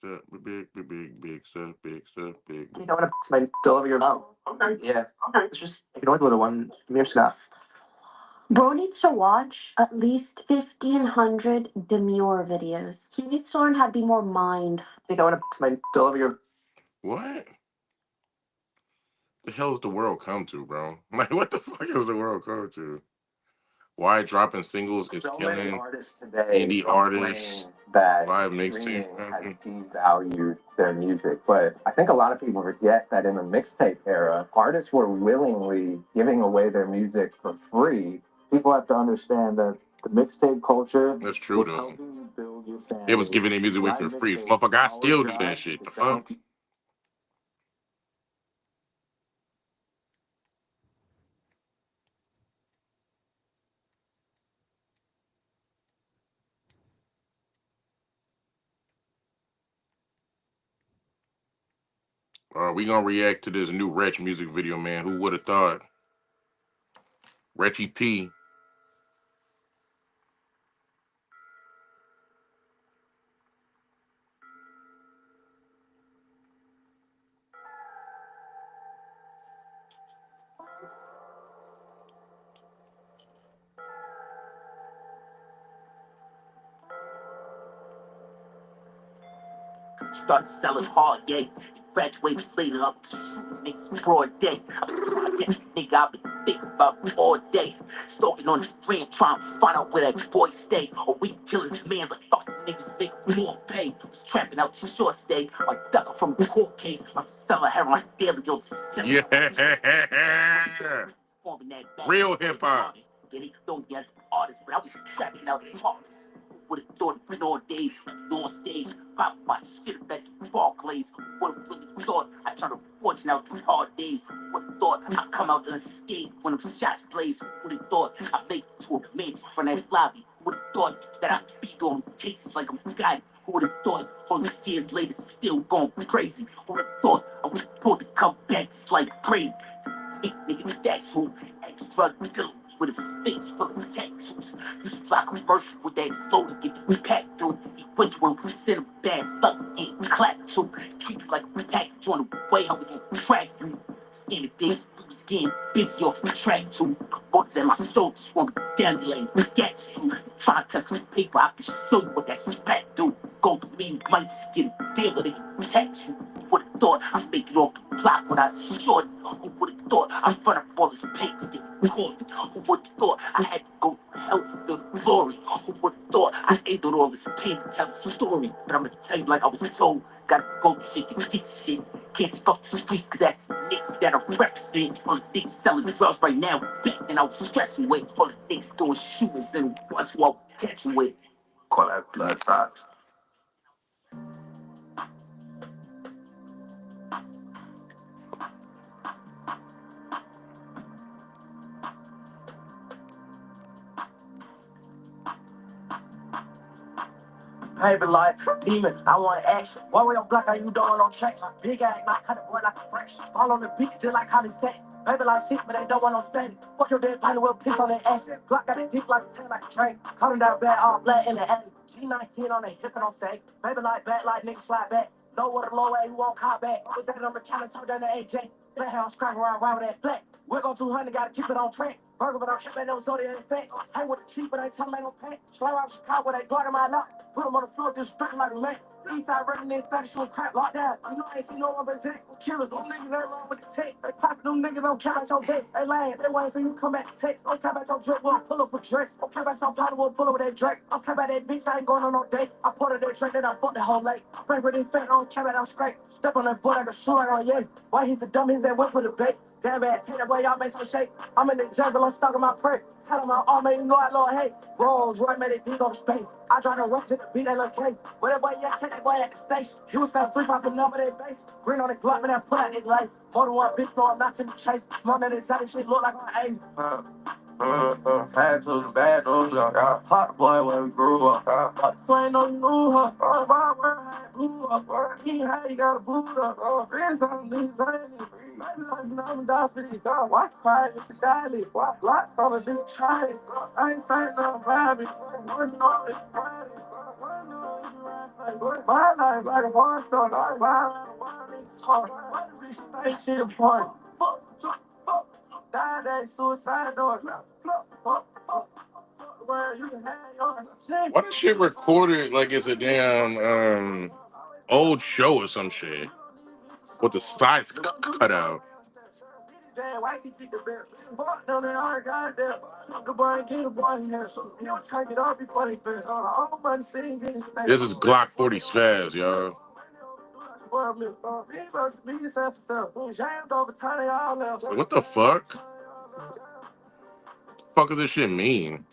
stuff, big stuff, big stuff, big. You don't want to my all over your mouth. Okay. Yeah. Okay. It's just ignore the little one. Give me your stuff. Bro needs to watch at least 1,500 demure videos. He needs to learn how to be more mindful. You don't want to my all over your. What the hell's the world come to, bro? Like, what the fuck is the world come to? Why dropping singles is So many killing artists today indie artists, that live streaming has mixtape. devalued their music. But I think a lot of people forget that in the mixtape era, artists were willingly giving away their music for free. People have to understand that the mixtape culture That's true was though. helping you build your fan It was base. giving their music away Live for free. mixtapes, Motherfucker, I our still do job that shit. The is to help fuck? We gonna react to this new Retch music video, man. Who would have thought? Retchy P. Start selling hard, yeah. Graduated later up, niggas broad day. Nigga, I've been thinking about all day. Stalking on his gram, trying to find out where that boy stay. Or we kill his mans like fuck niggas make more pay. Was trapping out to short stay. I ducking from the court case. My selling heroin like daily on Yeah. Real hip hop. Yeah, they throw me as an artist, but I was trapping out in apartments. Would've thought it on days, on stage, pop my shit back to Barclays. Would've really thought I turned a fortune out through hard days. Would've thought I'd come out unscathed when them shots blaze. Would've thought I'd make it to a mansion from that lobby. Would've thought that I'd be on takes like a guy. Who would've thought all these years later still going crazy? Who would've thought I would've pulled the come back just like Brady? Nigga, that's who ex-drug dealer with a face full of tattoos. You fly commercial with that flow to get the pack through. He went to a percent of bad luck getting clapped to. Treat you like a package on the way, how we gon' track you. Scamming things, dudes getting busy off the track too. Bullets at my shoulders, won't be down there like gats do. Try to touch some paper, I can show you what that spat do. Go to me, might just get a deal with it, tax you. Who would've thought I'd make it off the block without short? Who would've thought I'd run up all this paper to get caught? Who would've thought I had to go through hell to feel the glory? Who would've thought I endured all this pain to tell the story? But I'ma tell you like I was told, gotta go through shit to get the shit. Can't fuck the streets cause that's the niggas that I represent. All the niggas selling drugs right now, back then I was stressing with. All the niggas doing shootings and what's who I was catching with. Call that blood ties. Paper like demon, I want action. One way on block, how you doing on tracks? Big ass, not cut it boy like a fresh. All on the beats, just like Holly sex. Paper like shit, but they don't want no steady. Fuck your dead pilot, will piss on their ass. Glock got a dick like a 10 like a train. Caught him down bad, all black in the alley. G19 on the hip and on say. Baby like back, like nigga slide back. Know what a low way, you won't call back. With that on the counter, turn down the AJ. Flat house, crack around with that flat. We're going 200, gotta keep it on track. Burger, but I'm keeping them so they ain't fat. Hang with the cheap, but ain't telling me no pack. Slide around Chicago, they Glock in my lock. Put them on the floor, just striking like a man. Eastside running in, fetish on crap, locked down. You know I ain't seen no one but Zach. Killer, them niggas ain't wrong with the tech. They poppin' them niggas, don't care about your vet. They lying, they waiting for you to come back to text. Don't care about your drip, we'll pull up a dress. Don't care about your powder, we'll pull up with that Drake. Don't care about that bitch, I ain't going on no date. I poured that drink, then I fucked the whole lake. Bring with this fat, I don't care about I'm scrape. Step on that boy like a shoe like on yay. Why he's a dumb, he's that went for the bait. Damn bad, take that boy, y'all make some shake. I'm in the jungle, I'm stuck in my prey. Tell him my arm, man, you know I love hate. Rolls, Roy made it big on the space. I drive the rock to the beat, that little case. Where that boy, yeah, catch that boy at the station. He was selling 3 5 number that base. Green on the Glock, man, I put out that life. More than one bitch, no, I'm not finna chase. Small than exotic shit, look like I'm 80. Bad to the bad news, y'all. Hot boy when we grew up, y'all. So ain't no you knew her. I blew up, he ain't how you got a boot up. Friends on these ain't it. Maybe like you know, I'm down for these guys. Watch fire if you die, watch lots on the big try. I ain't saying no vibe. One know it's Friday. One know it's Friday. My life like a horror story. Like wild niggas talk. What the bitch think shit important? Die that suicide door. Where you can have your shit. Why this shit recorded like it's a damn old show or some shit with the sides cut out? Why she keep the bear? Fuck no, they are goddamn. Good boy, get a boy in here. So you don't take it off before they finish. All money sitting in the state. This is Glokk40Spaz, y'all. What the fuck? Fuck does this shit mean?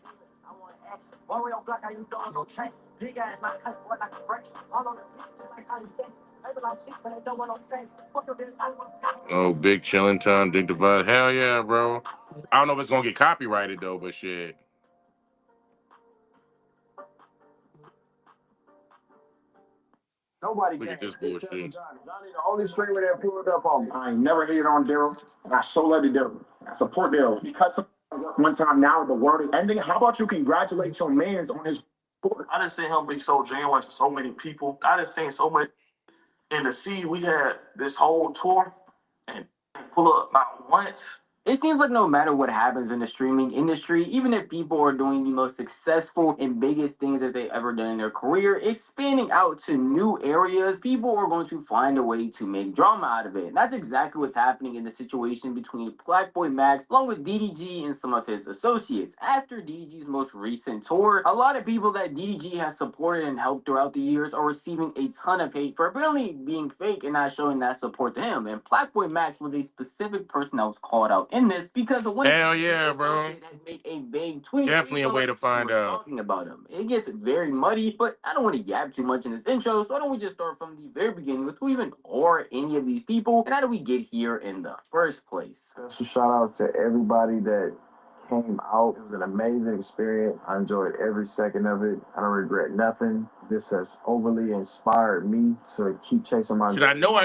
Why we on Glokk, how you doing? No check. Big ass, my cut, boy, like a Retch. All on the beach, like how you say. Maybe like sick, but they don't want no stay. Fuck your bitch, I want Oh, big chilling time, Dick Divide. Hell yeah, bro. I don't know if it's gonna get copyrighted though, but shit. nobody Look can. at this It's Johnny. bullshit. Johnny, the only streamer that pulled up on me. I ain't never hated on Daryl, and I so love the Daryl. I support Daryl. Because one time now the world is ending. How about you congratulate your mans on his sport? I done seen him be so genuine to so many people. I done seen so many in the sea. We had this whole tour and pull up not once. It seems like no matter what happens in the streaming industry, even if people are doing the most successful and biggest things that they've ever done in their career, expanding out to new areas, people are going to find a way to make drama out of it. And that's exactly what's happening in the situation between Black Boy Max along with DDG and some of his associates. After DDG's most recent tour, a lot of people that DDG has supported and helped throughout the years are receiving a ton of hate for apparently being fake and not showing that support to him. And Black Boy Max was a specific person that was called out in this because when Hell yeah, bro. had made a vague tweet, Definitely a way to find out. talking about him. It gets very muddy, but I don't want to yap too much in this intro, so why don't we just start from the very beginning with who even are any of these people and how do we get here in the first place? Special shout out to everybody that came out. It was an amazing experience. I enjoyed every second of it. I don't regret nothing. This has overly inspired me to keep chasing my Shit, I know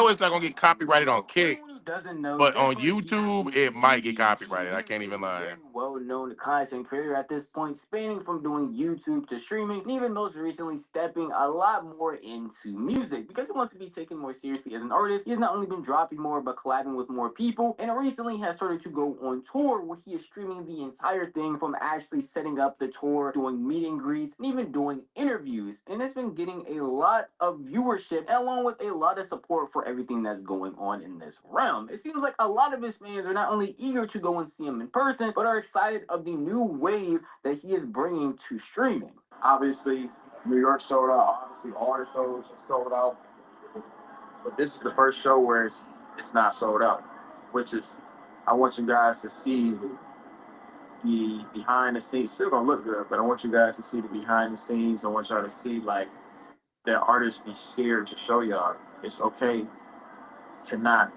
it's not gonna get copyrighted on Kick, doesn't know, but on YouTube it might get copyrighted. I can't even lie. Well-known content creator at this point, spanning from doing YouTube to streaming, and even most recently stepping a lot more into music because he wants to be taken more seriously as an artist. He has not only been dropping more but collabing with more people, and recently has started to go on tour where he is streaming the entire thing from actually setting up the tour, doing meet and greets, and even doing interviews. And it's been getting a lot of viewership along with a lot of support for everything that's going on in this realm. It seems like a lot of his fans are not only eager to go and see him in person, but are excited of the new wave that he is bringing to streaming. Obviously, New York sold out. Obviously, all the shows are sold out. But this is the first show where it's not sold out, which is, I want you guys to see the behind the scenes. Still gonna look good, but I want you guys to see the behind the scenes. I want y'all to see like that artists be scared to show y'all. It's okay to not.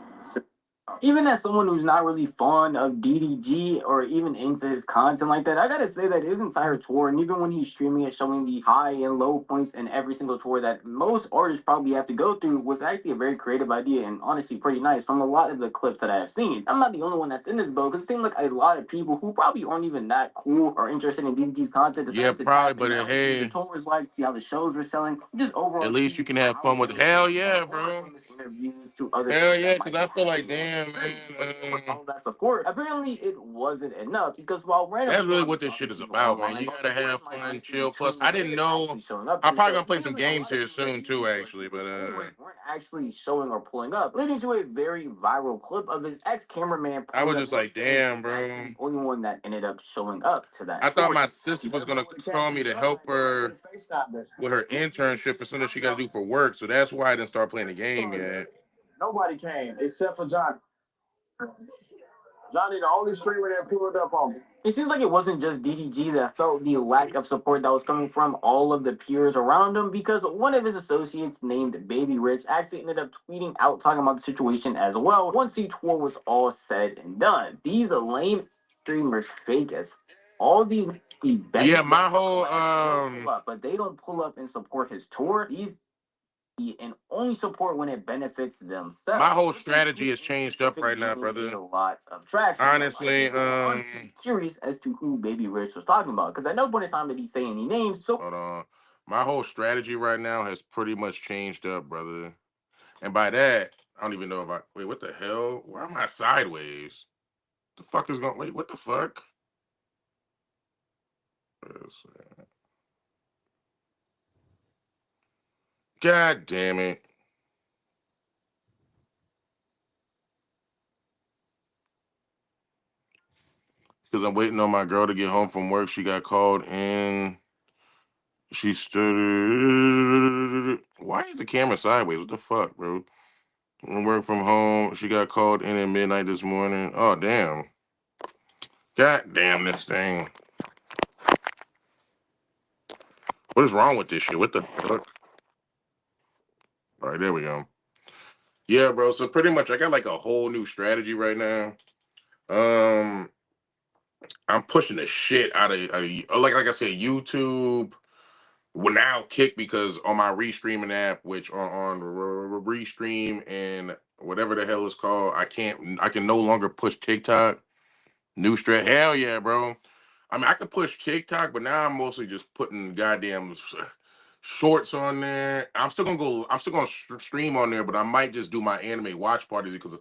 Even as someone who's not really fond of DDG or even into his content like that, I gotta say that his entire tour, and even when he's streaming it, showing the high and low points in every single tour that most artists probably have to go through, was actually a very creative idea and honestly pretty nice from a lot of the clips that I have seen. I'm not the only one that's in this boat because it seems like a lot of people who probably aren't even that cool or interested in DDG's content. Yeah, probably, but hey, the tour was like, see how the shows were selling, just overall. at least you can have fun with it. Hell yeah, bro. Interviews to other Hell yeah, because I feel like, damn, man. all that support. Apparently, it wasn't enough because while random That's really what this shit is about, man. You gotta have fun, chill. Plus, I didn't know. I'm probably gonna play some games here soon too, actually. But weren't actually showing or pulling up, leading to a very viral clip of his ex-cameraman. I was just like, damn, bro. The only one that ended up showing up to that. I thought my sister was gonna call me to help her with her internship for something she got to do for work, so that's why I didn't start playing the game yet. Nobody came except for Johnny. Johnny, the only streamer that pulled up on me. It seems like it wasn't just DDG that felt the lack of support that was coming from all of the peers around him, because one of his associates named Baby Retch actually ended up tweeting out talking about the situation as well once the tour was all said and done. These lame streamers fake as all these. Yeah, my whole but they don't pull up and support his tour. These and only support when it benefits themselves. My whole strategy has changed up right now, brother. A lot of traction. Honestly, curious as to who Baby Rich was talking about because at no point in time did he say any names. So hold on. My whole strategy right now has pretty much changed up, brother. And by that, I don't even know if I wait. What the hell? Why am I sideways? The fuck is going? Wait, what the fuck? God damn it! Because I'm waiting on my girl to get home from work. She got called in. She stood. Why is the camera sideways? What the fuck, bro? Work from home. She got called in at midnight this morning. Oh damn! God damn this thing! What is wrong with this shit? What the fuck? All right, there we go. Yeah, bro. So pretty much, I got like a whole new strategy right now. Um, I'm pushing the shit out of like I said, YouTube. Well, now Kick because on my restreaming app, which on restream and whatever the hell it's called, I can no longer push TikTok. New strat, hell yeah, bro. I mean, I could push TikTok, but now I'm mostly just putting goddamn shorts on there. I'm still gonna stream on there, but I might just do my anime watch parties because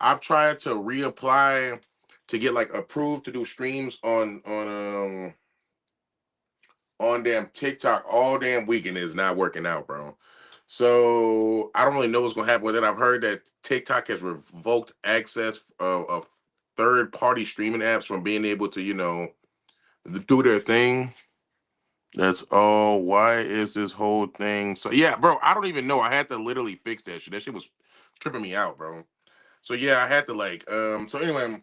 I've tried to reapply to get like approved to do streams on damn TikTok all damn weekend is not working out, bro. So I don't really know what's gonna happen with it. I've heard that TikTok has revoked access of third party streaming apps from being able to, do their thing. That's all. Why is this whole thing so? Yeah, bro. I don't even know. I had to literally fix that shit. That shit was tripping me out, bro. So yeah, I had to like. So anyway,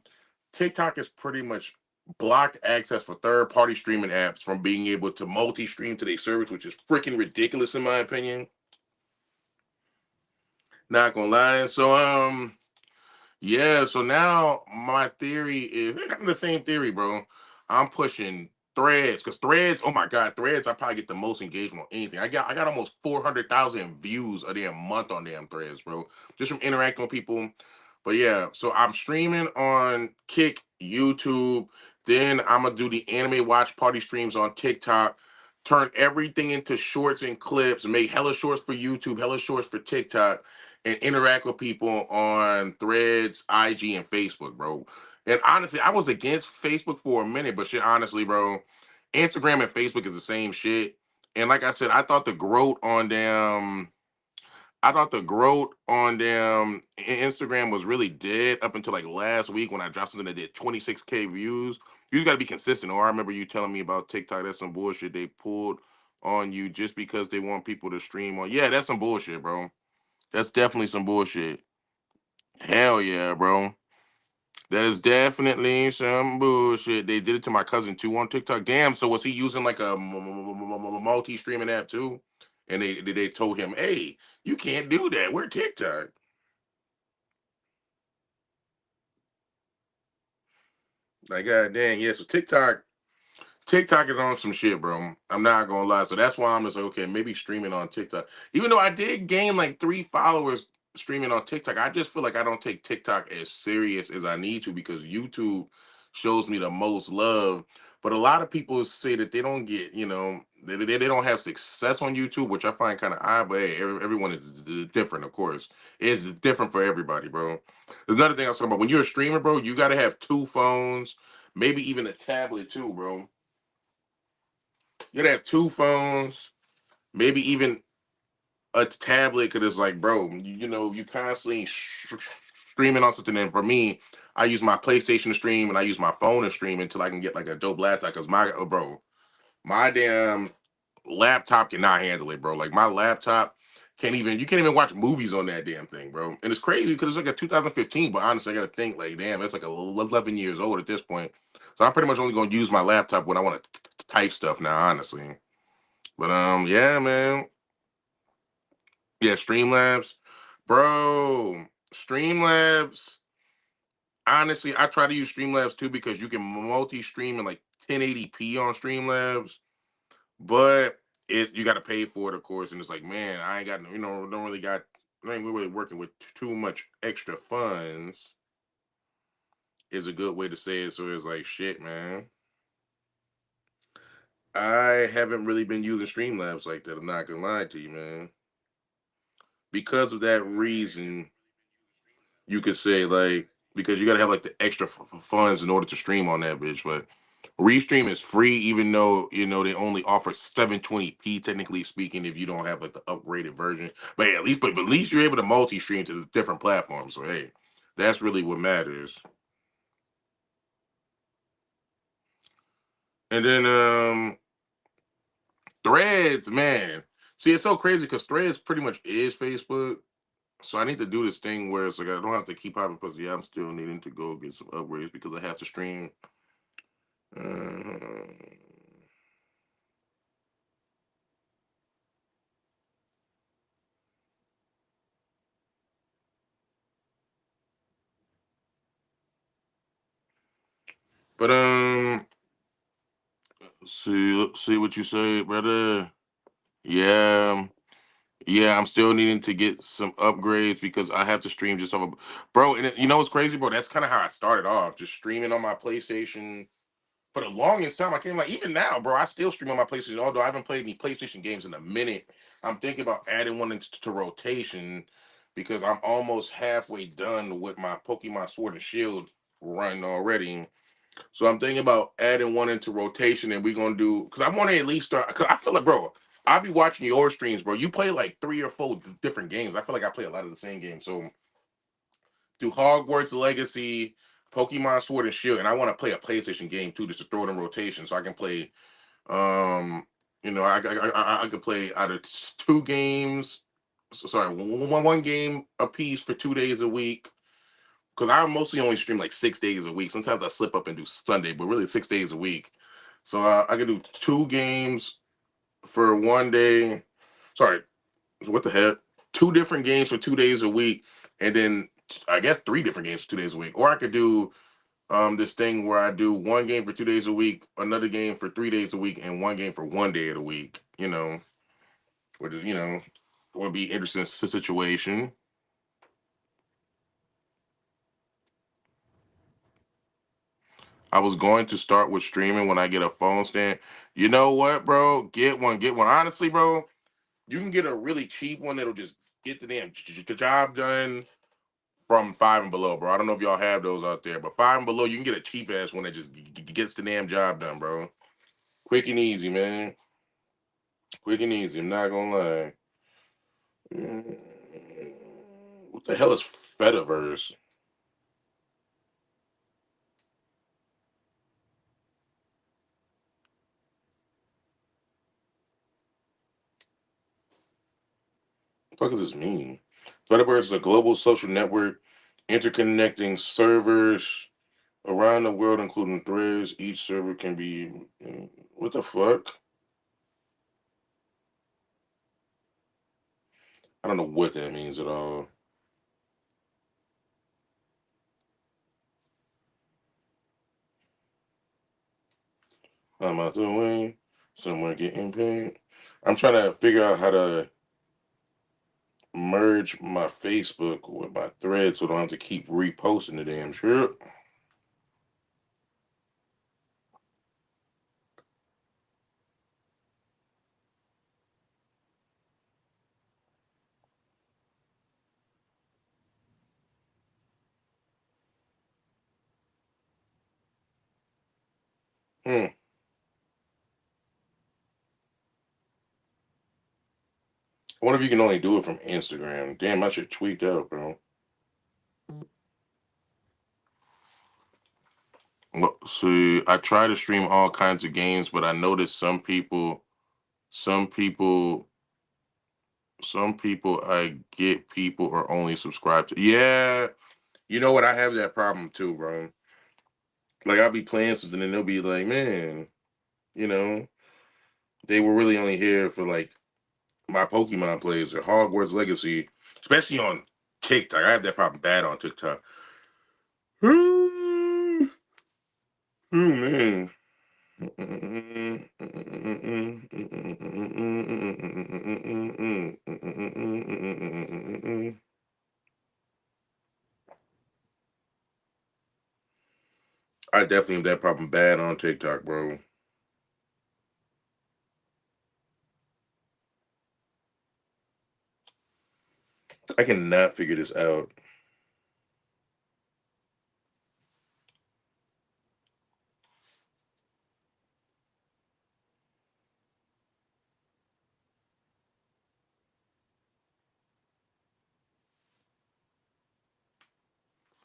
TikTok is pretty much blocked access for third party streaming apps from being able to multi stream to their service, which is freaking ridiculous in my opinion. Not gonna lie. So yeah, so now my theory is kind of the same theory, bro. I'm pushing threads because threads, oh my god, threads, I probably get the most engagement on anything. I got almost 400,000 views a damn month on damn threads, bro. Just from interacting with people. But yeah, so I'm streaming on Kick, YouTube. Then I'm gonna do the anime watch party streams on TikTok. Turn everything into shorts and clips, make hella shorts for YouTube, hella shorts for TikTok and interact with people on Threads, IG, and Facebook, bro. And honestly, I was against Facebook for a minute, but shit, honestly, bro, Instagram and Facebook is the same shit. And like I said, I thought the growth on them Instagram was really dead up until like last week when I dropped something that did 26K views. You just gotta be consistent. Or I remember you telling me about TikTok. That's some bullshit they pulled on you just because they want people to stream on. Yeah, that's some bullshit, bro. That's definitely some bullshit. Hell yeah, bro. That is definitely some bullshit. They did it to my cousin too on TikTok. Damn. So was he using like a multi-streaming app too? And they told him, "Hey, you can't do that. We're TikTok." Like, god dang, yeah. So TikTok is on some shit, bro. I'm not gonna lie. So that's why I'm just like, okay, maybe streaming on TikTok. Even though I did gain like 3 followers streaming on TikTok, I just feel like I don't take TikTok as serious as I need to because YouTube shows me the most love. But a lot of people say that they don't get, they don't have success on YouTube, which I find kind of odd. But hey, everyone is different, of course. It's different for everybody, bro. There's another thing I was talking about. When you're a streamer, bro, you got to have 2 phones, maybe even a tablet too, bro. You gotta have 2 phones, maybe even a tablet, because it's like, bro, you constantly streaming on something. And for me, I use my PlayStation to stream, and I use my phone to stream until I can get like a dope laptop. Because my damn laptop cannot handle it, bro. Like my laptop you can't even watch movies on that damn thing, bro. And it's crazy because it's like a 2015, but honestly, I gotta think like, damn, it's like 11 years old at this point. So I'm pretty much only gonna use my laptop when I want to type stuff now, honestly. But yeah, man. Yeah, Streamlabs. Bro, Streamlabs. Honestly, I try to use Streamlabs too because you can multi-stream in like 1080p on Streamlabs, but you got to pay for it, of course. And it's like, man, I ain't got don't really got I ain't really working with too much extra funds is a good way to say it. So it's like shit, man. I haven't really been using Streamlabs like that. I'm not gonna lie to you, man. Because of that reason, you could say like because you gotta have like the extra funds in order to stream on that bitch. But Restream is free, even though they only offer 720p technically speaking if you don't have like the upgraded version. But at least, but at least you're able to multi-stream to the different platforms. So hey, that's really what matters. And then Threads, man. See, it's so crazy because Threads pretty much is Facebook. So I need to do this thing where it's like I don't have to keep hopping because yeah, I'm still needing to go get some upgrades because I have to stream. Uh, but see what you say, brother. Yeah, yeah, I'm still needing to get some upgrades because I have to stream just off of, bro. And you know what's crazy, bro? That's kind of how I started off, just streaming on my PlayStation for the longest time. I came like even now, bro. I still stream on my PlayStation, although I haven't played any PlayStation games in a minute. I'm thinking about adding one into rotation because I'm almost halfway done with my Pokemon Sword and Shield run already. So I'm thinking about adding one into rotation, and we're gonna do because I want to at least start. Because I feel like, bro, I'll be watching your streams, bro. You play like 3 or 4 different games. I feel like I play a lot of the same games. So do Hogwarts Legacy, Pokemon Sword and Shield, and I want to play a PlayStation game too, just to throw it in rotation, so I can play. Um, I could play out of 2 games. Sorry, one game a piece for 2 days a week. Because I mostly only stream like 6 days a week. Sometimes I slip up and do Sunday, but really 6 days a week. So I can do 2 games for one day. Sorry, what the heck? 2 different games for 2 days a week, and then I guess 3 different games for 2 days a week. Or I could do this thing where I do one game for 2 days a week, another game for 3 days a week, and one game for one day of the week. Which is would be interesting situation. I was going to start with streaming when I get a phone stand. You know what, bro? Get one, get one. Honestly, bro, you can get a really cheap one that'll just get the damn job done from Five and Below, bro. I don't know if y'all have those out there, but Five and Below, you can get a cheap ass one that just gets the damn job done, bro. Quick and easy, man. Quick and easy. I'm not gonna lie. Mm, what the hell is Fediverse? What the fuck does this mean? Fediverse is a global social network interconnecting servers around the world, including threads. Each server can be. What the fuck? I don't know what that means at all. I'm out the way. Someone getting paid. I'm trying to figure out how to merge my Facebook with my thread so I don't have to keep reposting the damn shit. Hmm. I wonder if you can only do it from Instagram. Damn, I should tweet out, bro. Look, see, I try to stream all kinds of games, but I noticed some people, some people I get people are only subscribed to. Yeah, you know what? I have that problem too, bro. Like I'll be playing something and they'll be like, man, you know, they were really only here for like my Pokemon plays or Hogwarts Legacy, especially on TikTok. I have that problem bad on TikTok. Oh man. I definitely have that problem bad on TikTok, bro. I cannot figure this out.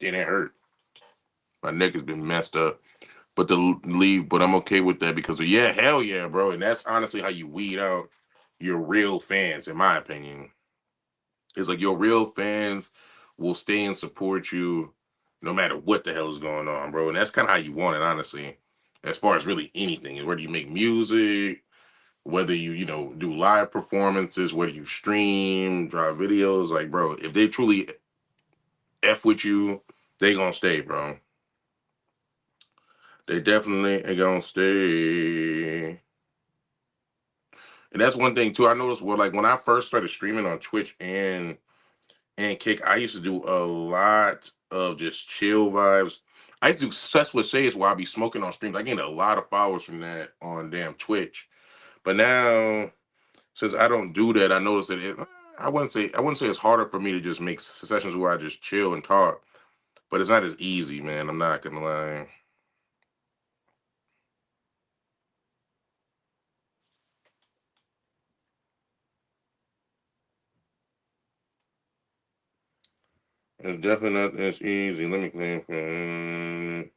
It ain't hurt. My neck has been messed up. But to leave, but I'm okay with that because yeah, hell yeah, bro. And that's honestly how you weed out your real fans, in my opinion. It's like your real fans will stay and support you no matter what the hell is going on, bro. And that's kind of how you want it, honestly. As far as really anything, whether you make music, whether you do live performances, whether you stream, drive videos, like, bro, if they truly f with you, they gonna stay, bro. They definitely are gonna stay. And that's one thing too. I noticed where, like, when I first started streaming on Twitch and Kick, I used to do a lot of just chill vibes. I used to do Success with Shades while I be smoking on streams. I gained a lot of followers from that on damn Twitch. But now, since I don't do that, I noticed that I wouldn't say it's harder for me to just make sessions where I just chill and talk. But it's not as easy, man. I'm not gonna lie. It's definitely not as easy. Let me claim.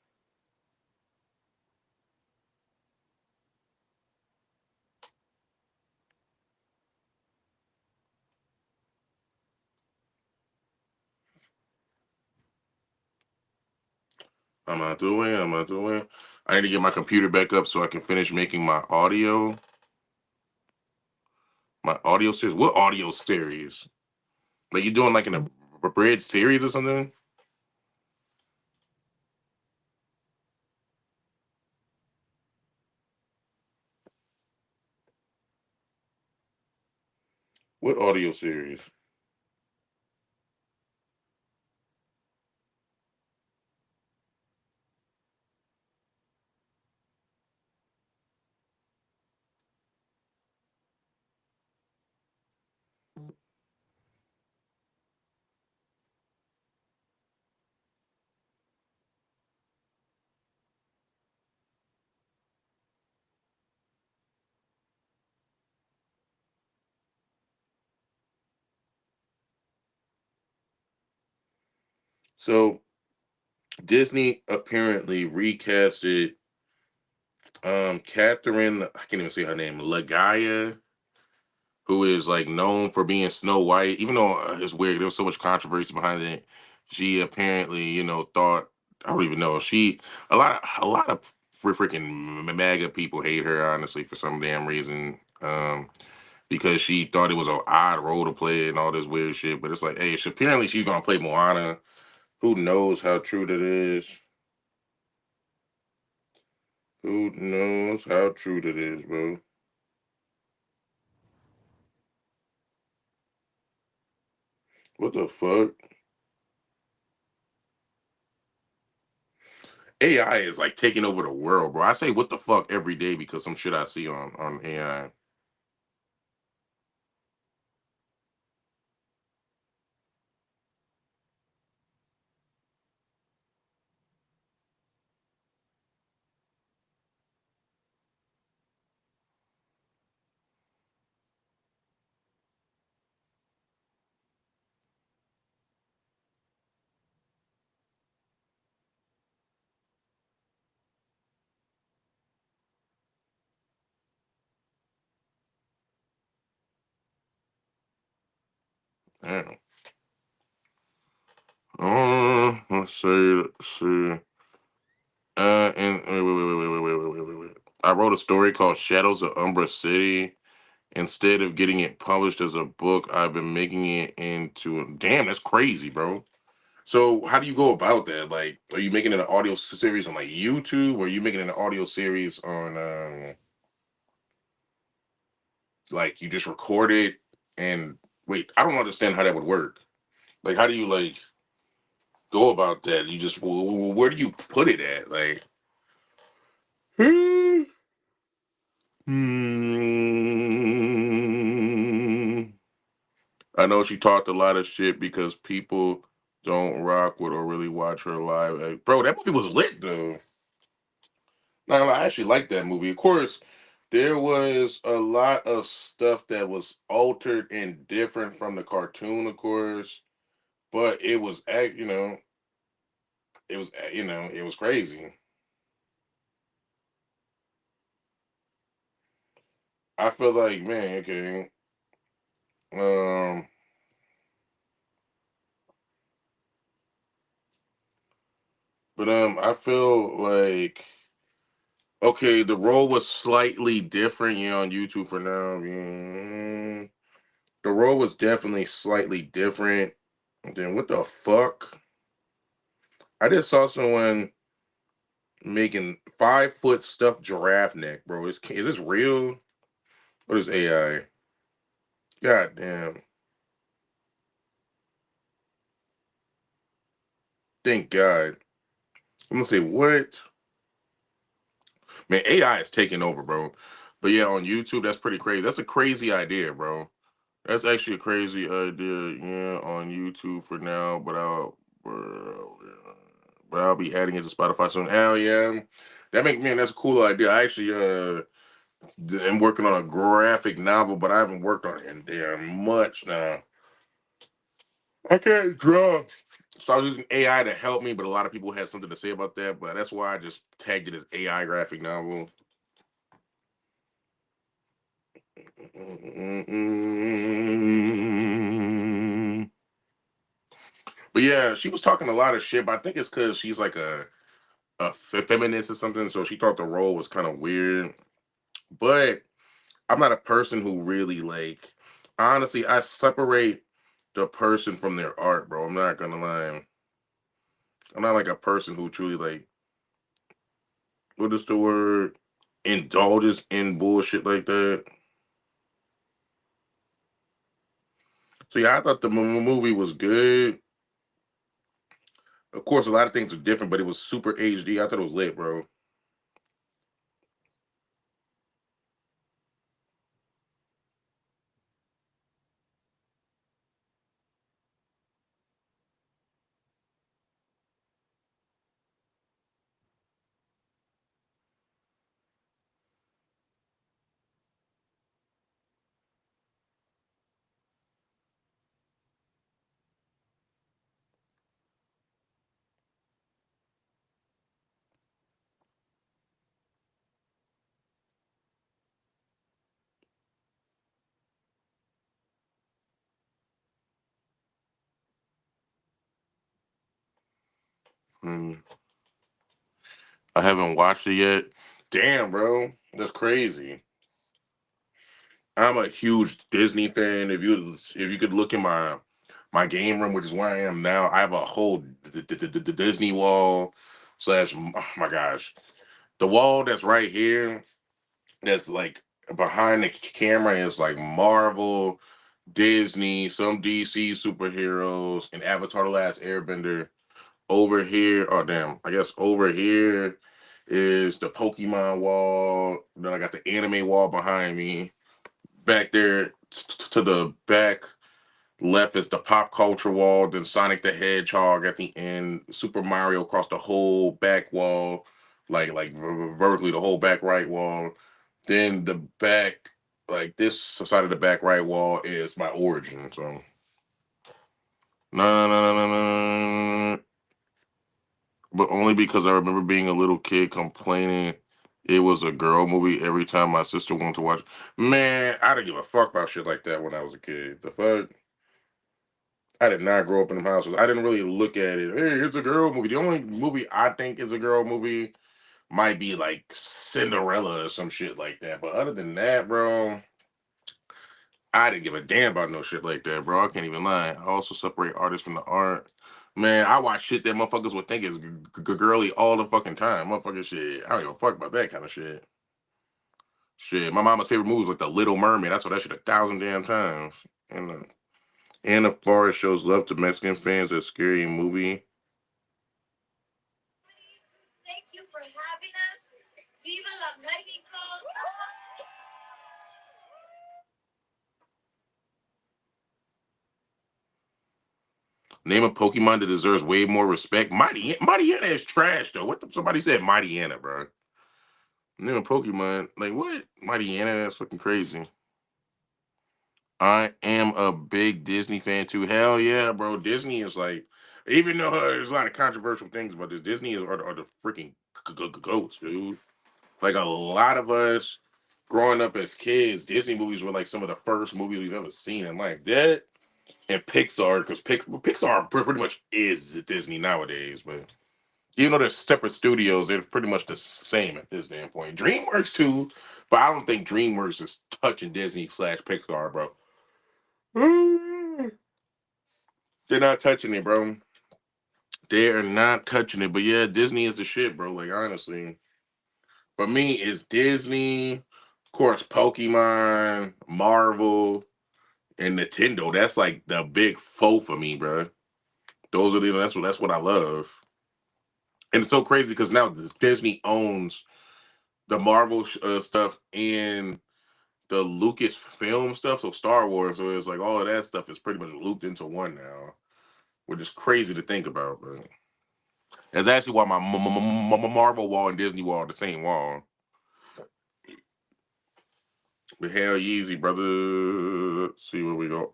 I'm out the way. I'm out the way. I need to get my computer back up so I can finish making my audio. My audio series. What audio series? Like, you doing like in a bridge series or something? What audio series? So Disney apparently recasted Catherine, I can't even say her name, Lagaya, who is like known for being Snow White. Even though it's weird, there was so much controversy behind it. She apparently, thought, I don't even know. A lot of freaking MAGA people hate her, honestly, for some damn reason. Because she thought it was an odd role to play and all this weird shit. But it's like, hey, apparently she's gonna play Moana. Who knows how true that is? Who knows how true that is, bro? What the fuck? AI is like taking over the world, bro. I say what the fuck every day because some shit I see on AI. Damn. Let's see. And wait. I wrote a story called Shadows of Umbra City. Instead of getting it published as a book, I've been making it into a damn. That's crazy, bro. So how do you go about that? Like, are you making it an audio series on like YouTube, or are you making it an audio series on like you just record it and wait? I don't understand how that would work. Like, how do you like go about that? You just where do you put it at? Like, hmm. I know she talked a lot of shit because people don't rock with or really watch her live. Like, bro, that movie was lit though. No, I actually like that movie. Of course, there was a lot of stuff that was altered and different from the cartoon, of course, but it was, it was crazy. I feel like, man, okay, um, but I feel like okay, the role was slightly different. Yeah, on YouTube for now. The role was definitely slightly different. Then what the fuck? I just saw someone making 5 foot stuffed giraffe neck, bro. Is this real? What is AI? God damn. Thank God. I'm gonna say what? Man, AI is taking over, bro. But yeah, on YouTube, that's pretty crazy. That's a crazy idea, bro. That's actually a crazy idea. Yeah, on YouTube for now, but I'll be adding it to Spotify soon. Hell yeah, man, that's a cool idea. I actually am working on a graphic novel, but I haven't worked on it in damn much now. I can't draw. So I was using AI to help me, but a lot of people had something to say about that. But that's why I just tagged it as AI graphic novel. But yeah, she was talking a lot of shit. But I think it's because she's like a feminist or something. So she thought the role was kind of weird. But I'm not a person who really like. Honestly, I separate the person from their art, bro. I'm not gonna lie. I'm not like a person who truly like. What is the word? Indulges in bullshit like that. So yeah, I thought the movie was good. Of course, a lot of things are different, but it was super HD. I thought it was lit, bro. Hmm. I haven't watched it yet. Damn, bro, that's crazy. I'm a huge Disney fan. If you could look in my game room, which is where I am now, I have a whole Disney wall slash. Oh my gosh, the wall that's right here, that's like behind the camera is like Marvel, Disney, some DC superheroes, and Avatar: The Last Airbender. Over here, oh damn, I guess over here is the Pokemon wall. Then I got the anime wall behind me. Back there to the back left is the pop culture wall. Then Sonic the Hedgehog at the end. Super Mario across the whole back wall, like vertically the whole back right wall. Then the back, like this side of the back right wall is my origin. So no, no, no, no, no, no. But only because I remember being a little kid complaining it was a girl movie every time my sister wanted to watch. Man, I didn't give a fuck about shit like that when I was a kid. The fuck? I did not grow up in them houses. I didn't really look at it. Hey, it's a girl movie. The only movie I think is a girl movie might be like Cinderella or some shit like that. But other than that, bro, I didn't give a damn about no shit like that, bro. I can't even lie. I also separate artists from the art. Man, I watch shit that motherfuckers would think is girly all the fucking time. Motherfucker shit. I don't give a fuck about that kind of shit. Shit, my mama's favorite movie was like The Little Mermaid. I saw that shit 1,000 damn times. And the forest shows love to Mexican fans. That scary movie. Name a Pokemon that deserves way more respect. Mightyena is trash though. Somebody said Mightyena, bro. Name a Pokemon. Like what? Mightyena, that's fucking crazy. I am a big Disney fan too. Hell yeah, bro. Disney is like, even though there's a lot of controversial things about this, Disney are the freaking goats, dude. Like a lot of us growing up as kids, Disney movies were like some of the first movies we've ever seen in life. That and Pixar, because Pixar pretty much is Disney nowadays, but even though they're separate studios, they're pretty much the same at this damn point. DreamWorks too, but I don't think DreamWorks is touching Disney slash Pixar, bro. They're not touching it, bro. They are not touching it. But yeah, Disney is the shit, bro. Like honestly. For me, it's Disney, of course, Pokemon, Marvel, and Nintendo. That's like the big four for me, bro. Those are that's what I love. And it's so crazy because now Disney owns the Marvel stuff and the Lucas film stuff, so Star Wars. So it's like all of that stuff is pretty much looped into one now, which is crazy to think about. But that's actually why my Marvel wall and Disney wall are the same wall. But hell, Yeezy, brother. Let's see where we go.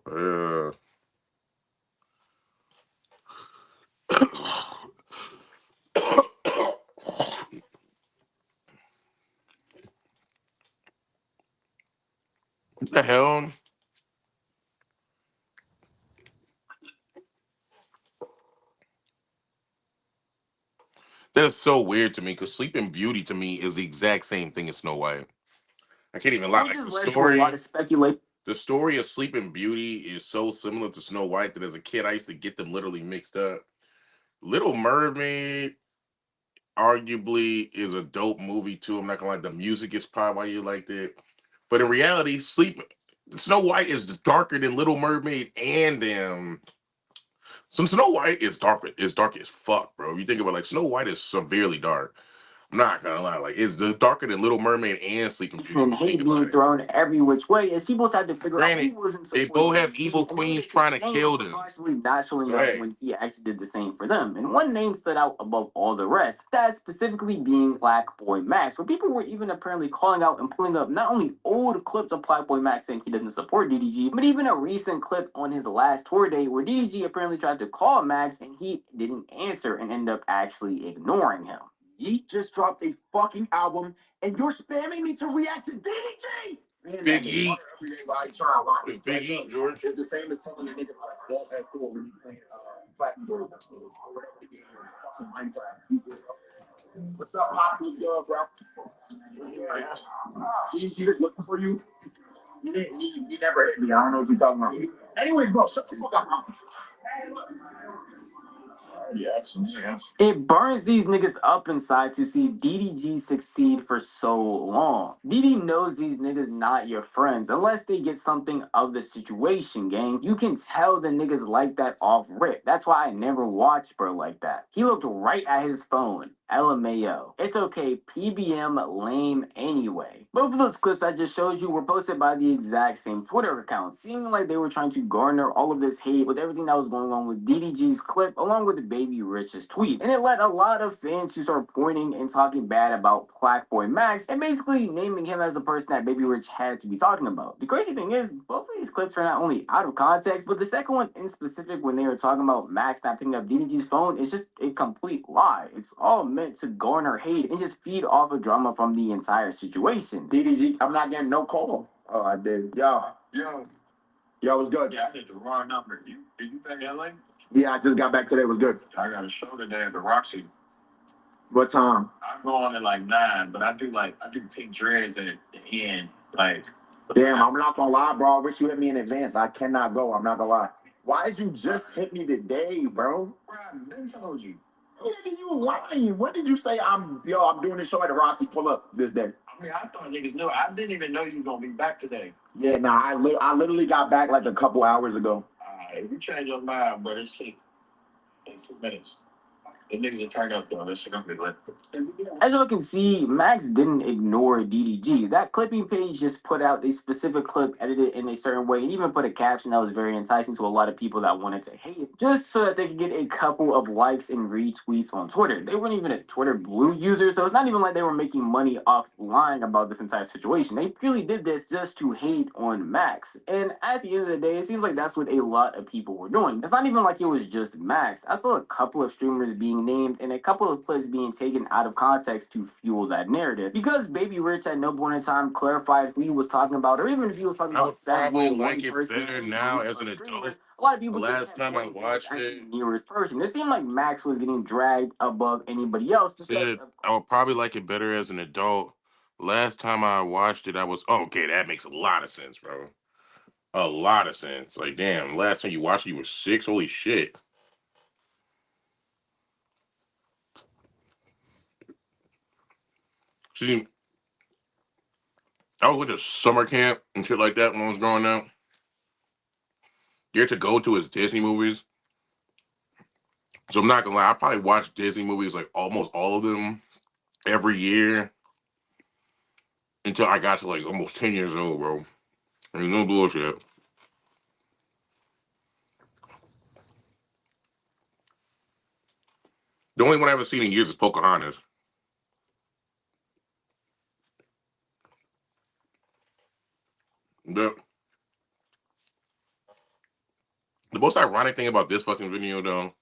What the hell? That is so weird to me because Sleeping Beauty to me is the exact same thing as Snow White. I can't even lie. Like This led to a lot of speculation. the story of Sleeping Beauty is so similar to Snow White that as a kid I used to get them literally mixed up. Little Mermaid arguably is a dope movie too. I'm not gonna lie, the music is probably why you liked it. But in reality, Snow White is darker than Little Mermaid and some Snow White is dark as fuck, bro. You think about like Snow White is severely dark. I'm not gonna lie, like it's darker than Little Mermaid and Sleeping Beauty. And hate being thrown every which way as people tried to figure out who wasn't they both have evil queens trying to kill them. Possibly not showing up when he actually did the same for them. And one name stood out above all the rest, that specifically being Black Boy Max, where people were even apparently calling out and pulling up not only old clips of Black Boy Max saying he doesn't support DDG, but even a recent clip on his last tour day where DDG apparently tried to call Max and he didn't answer and ended up actually ignoring him. Yeet just dropped a fucking album, and you're spamming me to react to DDG. Man, Big Yeet. It's Big Yeet, George. It's the same as telling a nigga press Alt F4 when you playing Flappy Bird or whatever the game is, Minecraft. What's up, Pop? What's good, bro? DDG is looking for you. You never hit me. I don't know what you're talking about. Anyways, bro, shut the fuck up. It burns these niggas up inside to see DDG succeed for so long. DD knows these niggas not your friends unless they get something of the situation, gang. You can tell the niggas like that off rip. That's why I never watched bro like that. He looked right at his phone. LMAO. It's okay, PBM lame anyway. Both of those clips I just showed you were posted by the exact same Twitter account, seeming like they were trying to garner all of this hate with everything that was going on with DDG's clip along with the Baby Rich's tweet. And it led a lot of fans to start pointing and talking bad about Black Boy Max and basically naming him as a person that Baby Rich had to be talking about. The crazy thing is, both of these clips are not only out of context, but the second one in specific when they were talking about Max not picking up DDG's phone is just a complete lie. It's all meant to garner hate and just feed off of drama from the entire situation. DDG, I'm not getting no call. Oh, I did. Yo, what's good? Yeah, I hit the wrong number. Did you pay LA? Yeah, I just got back today. What's good? I got a show today at the Roxy. What time? I'm going at like 9, but I do pink dreads at the end. Like, damn, I'm not gonna lie, bro. I wish you hit me in advance. I cannot go. I'm not gonna lie. Why did you just hit me today, bro? I told you. Nigga, you lying. When did you say I'm doing this show at the Roxy? Pull up this day. I mean, I thought niggas knew. I didn't even know you were gonna be back today. Yeah, nah, I literally got back like a couple hours ago. If you change your mind, but it's 2 minutes. As you can see, Max didn't ignore DDG. That clipping page just put out a specific clip edited in a certain way and even put a caption that was very enticing to a lot of people that wanted to hate it, just so that they could get a couple of likes and retweets on Twitter. They weren't even a Twitter Blue user, so it's not even like they were making money off lying about this entire situation. They purely did this just to hate on Max. And at the end of the day, it seems like that's what a lot of people were doing. It's not even like it was just Max. I saw a couple of streamers being named and a couple of clips being taken out of context to fuel that narrative. Because Baby Rich at no point in time clarified who he was talking about, or even if he was talking I about would probably several like one it person better or now group as of an streamers, adult. a lot of The people just last kept time I pointing who was watched actually it, the nearest person. It seemed like Max was getting dragged above anybody else because said of I would probably like it better as an adult. Last time I watched it, I was okay. That makes a lot of sense, bro. A lot of sense. Like, damn, last time you watched it, you were 6. Holy shit. See, I went to summer camp and shit like that when I was growing up. You had to go to his Disney movies. So I'm not gonna lie, I probably watched Disney movies like almost all of them every year until I got to like almost 10 years old, bro. I mean, no bullshit. The only one I haven't seen in years is Pocahontas. The the most ironic thing about this fucking video though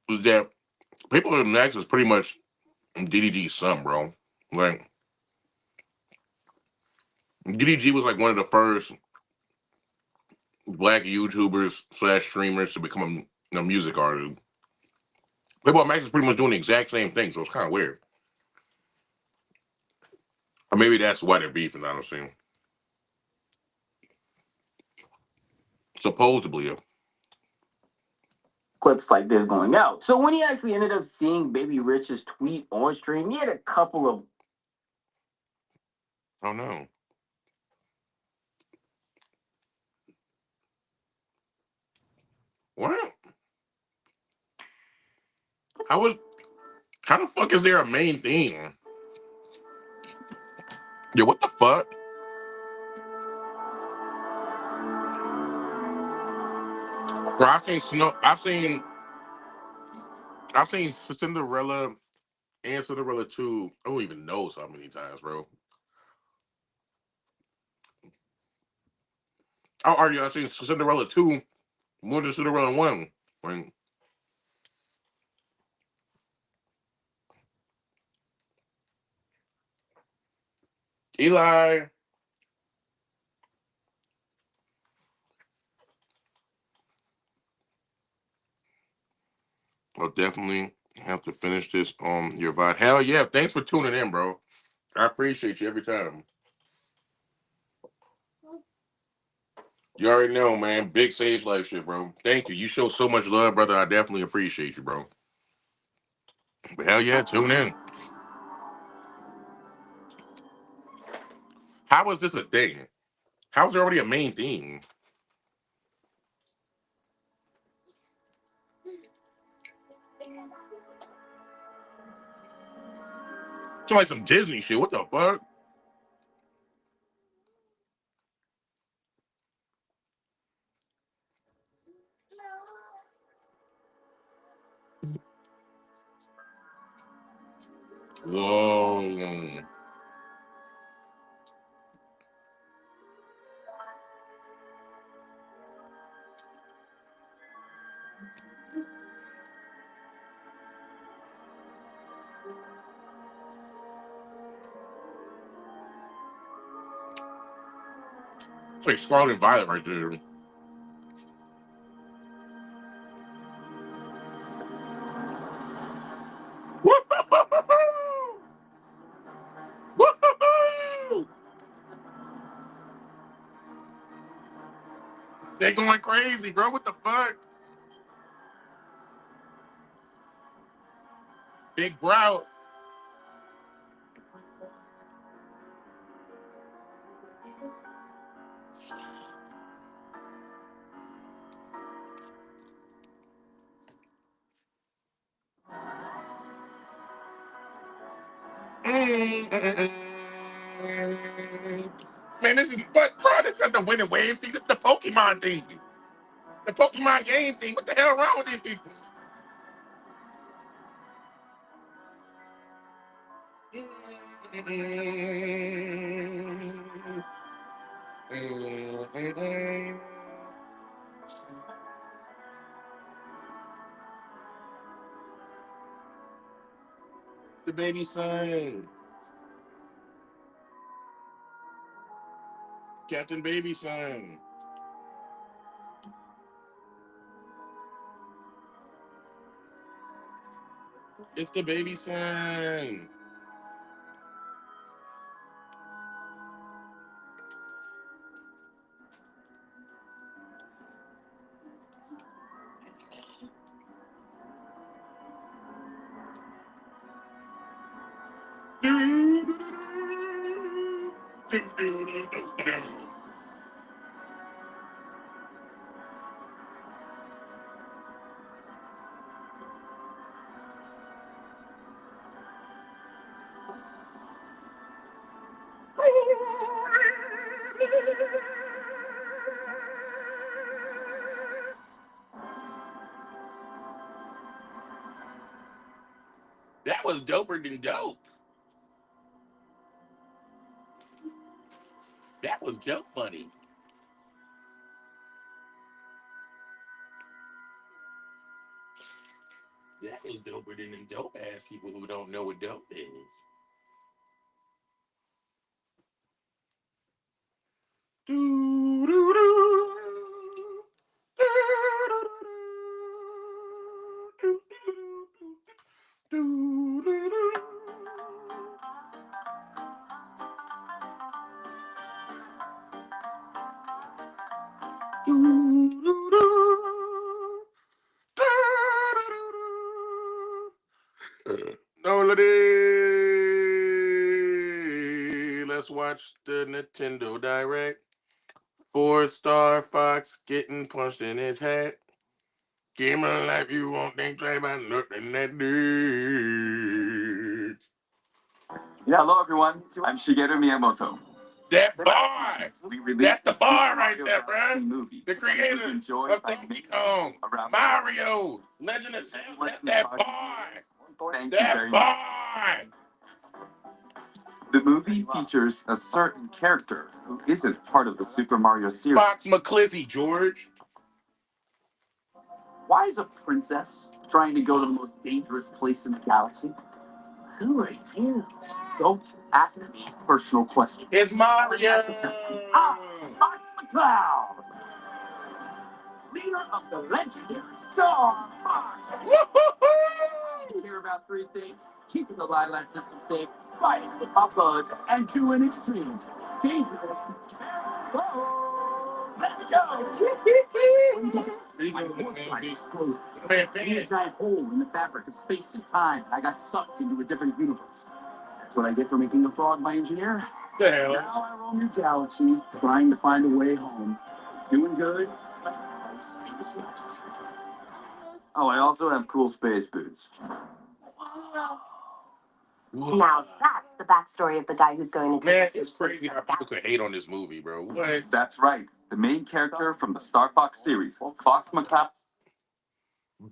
was that people in Next is pretty much DDG's son, bro. Like DDG was like one of the first black YouTubers slash streamers to become a music artist. People Max is pretty much doing the exact same thing, so it's kind of weird. Or maybe that's why they're beefing. I don't see. Supposedly, clips like this going out. So when he actually ended up seeing Baby Rich's tweet on stream, he had a couple of oh no, what? How was? How the fuck is there a main theme? Yeah, what the fuck? Bro, I've seen Snow. I've seen Cinderella and Cinderella 2. I don't even know so many times, bro. I argue I've seen Cinderella 2 more than Cinderella 1. Like, Eli, I'll definitely have to finish this on your VOD. Hell yeah, thanks for tuning in, bro. I appreciate you every time. You already know, man. Big Sage Life shit, bro. Thank you. You show so much love, brother. I definitely appreciate you, bro. But hell yeah, tune in. How is this a thing? How's there already a main theme? It's like some Disney shit. What the fuck? Whoa. It's like Scarlet and Violet right there. Woo-hoo-hoo-hoo-hoo! Woo-hoo-hoo! They going crazy, bro. What the fuck? Big brow. Man, this is what, bro? This is the winning wave thing. This is the Pokemon thing. The Pokemon game thing. What the hell wrong with these people? The baby son. Captain Baby Son. It's the baby son. That was doper than dope. That was dope funny. That was doper than them dope ass people who don't know what dope is. No, let's watch the Nintendo Direct. 4-star Fox getting punched in his hat. Game of life you won't think try about nothing that did. Yeah, hello everyone. I'm Shigeru Miyamoto. That bar. We released That's the the Super bar right Mario there, Galaxy bruh. movie. The It was creator enjoyed of by Donkey many Kong, around Mario, Legend of Zelda. That's that bar. Thank you That very much. bar. The movie features a certain character who isn't part of the Super Mario series. Fox McClizzy, George. Why is a princess trying to go to the most dangerous place in the galaxy? Who are you? Don't ask me personal questions. It's Mario. Fox McCloud, leader of the legendary Star Fox. I care about three things: keeping the Lilac system safe, fighting with my buds, and doing extreme, dangerous, barrel rolls. Let me go. My warp drive exploded. I made a giant hole in the fabric of space and time, and I got sucked into a different universe. That's what I get for making a frog my engineer. The hell? Now I roam your galaxy, trying to find a way home. Doing good, but price is right. Oh, I also have cool space boots. Now that's the backstory of the guy who's going to take Man, us to it's the crazy Center how of people Galaxy. could hate on this movie, bro. What? That's right. The main character from the Star Fox series, Fox McCloud,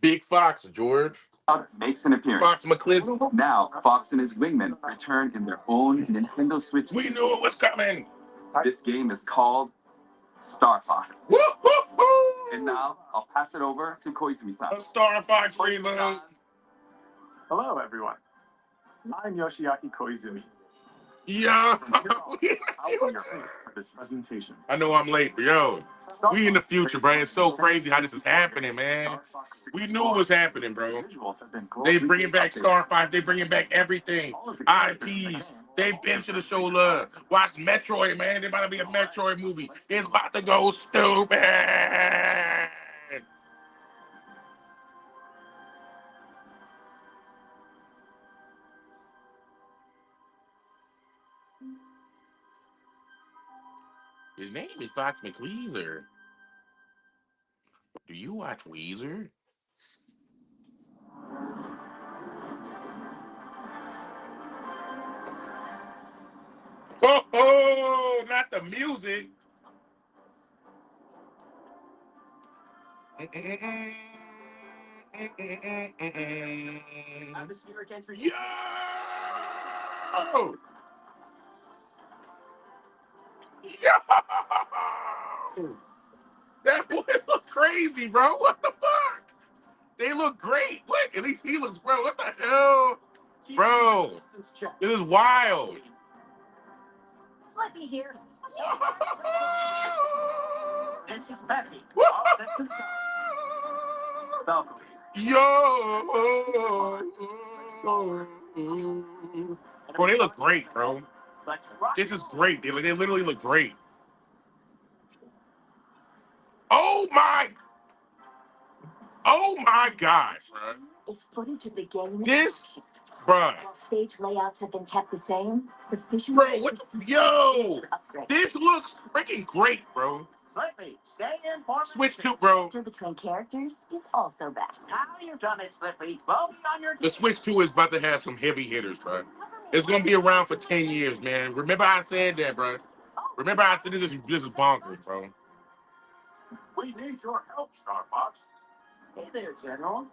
Big Fox, George. makes an appearance. Fox McClizzy. Now, Fox and his wingmen return in their own Nintendo Switch. We knew it was coming. This game is called Star Fox. Woo-hoo-hoo! And now, I'll pass it over to Koizumi-san. A Star Fox reboot. Koizumi-san. Hello, everyone. I'm Yoshiaki Koizumi. Yo. From here on, I'll be your host for this presentation. I know I'm late, but yo, we in the future, bro. It's so crazy how this is happening, man. We knew it was happening, bro. They bringing back Star Fox. They bringing back everything. IPs. They've been to the show love. Watch Metroid, man. There about to be a Metroid movie. It's about to go stupid. His name is Fox McCleaser. Do you watch Weezer? Oh, not the music. Atmospheric entry. Yo! Yo! That boy look crazy, bro. What the fuck? They look great. Look, at least he looks, bro. What the hell? Bro, this is wild. Slippy here. This is Peppy. Yo! Bro, they look great, bro. This is great. They literally look great. Oh my gosh, bro. It's footage of the game. This, bro. While stage layouts have been kept the same, the visual. Bro, what the, yo? This looks freaking great, bro. Slippy, stay in for Switch to, bro. Between characters is also back. How you done it, Slippy? Bogey on your The Switch 2 is about to have some heavy hitters, bro. It's gonna be around for 10 years, man. Remember I said that, bro. Remember I said this is bonkers, bro. We need your help, Star Fox. Hey there, General.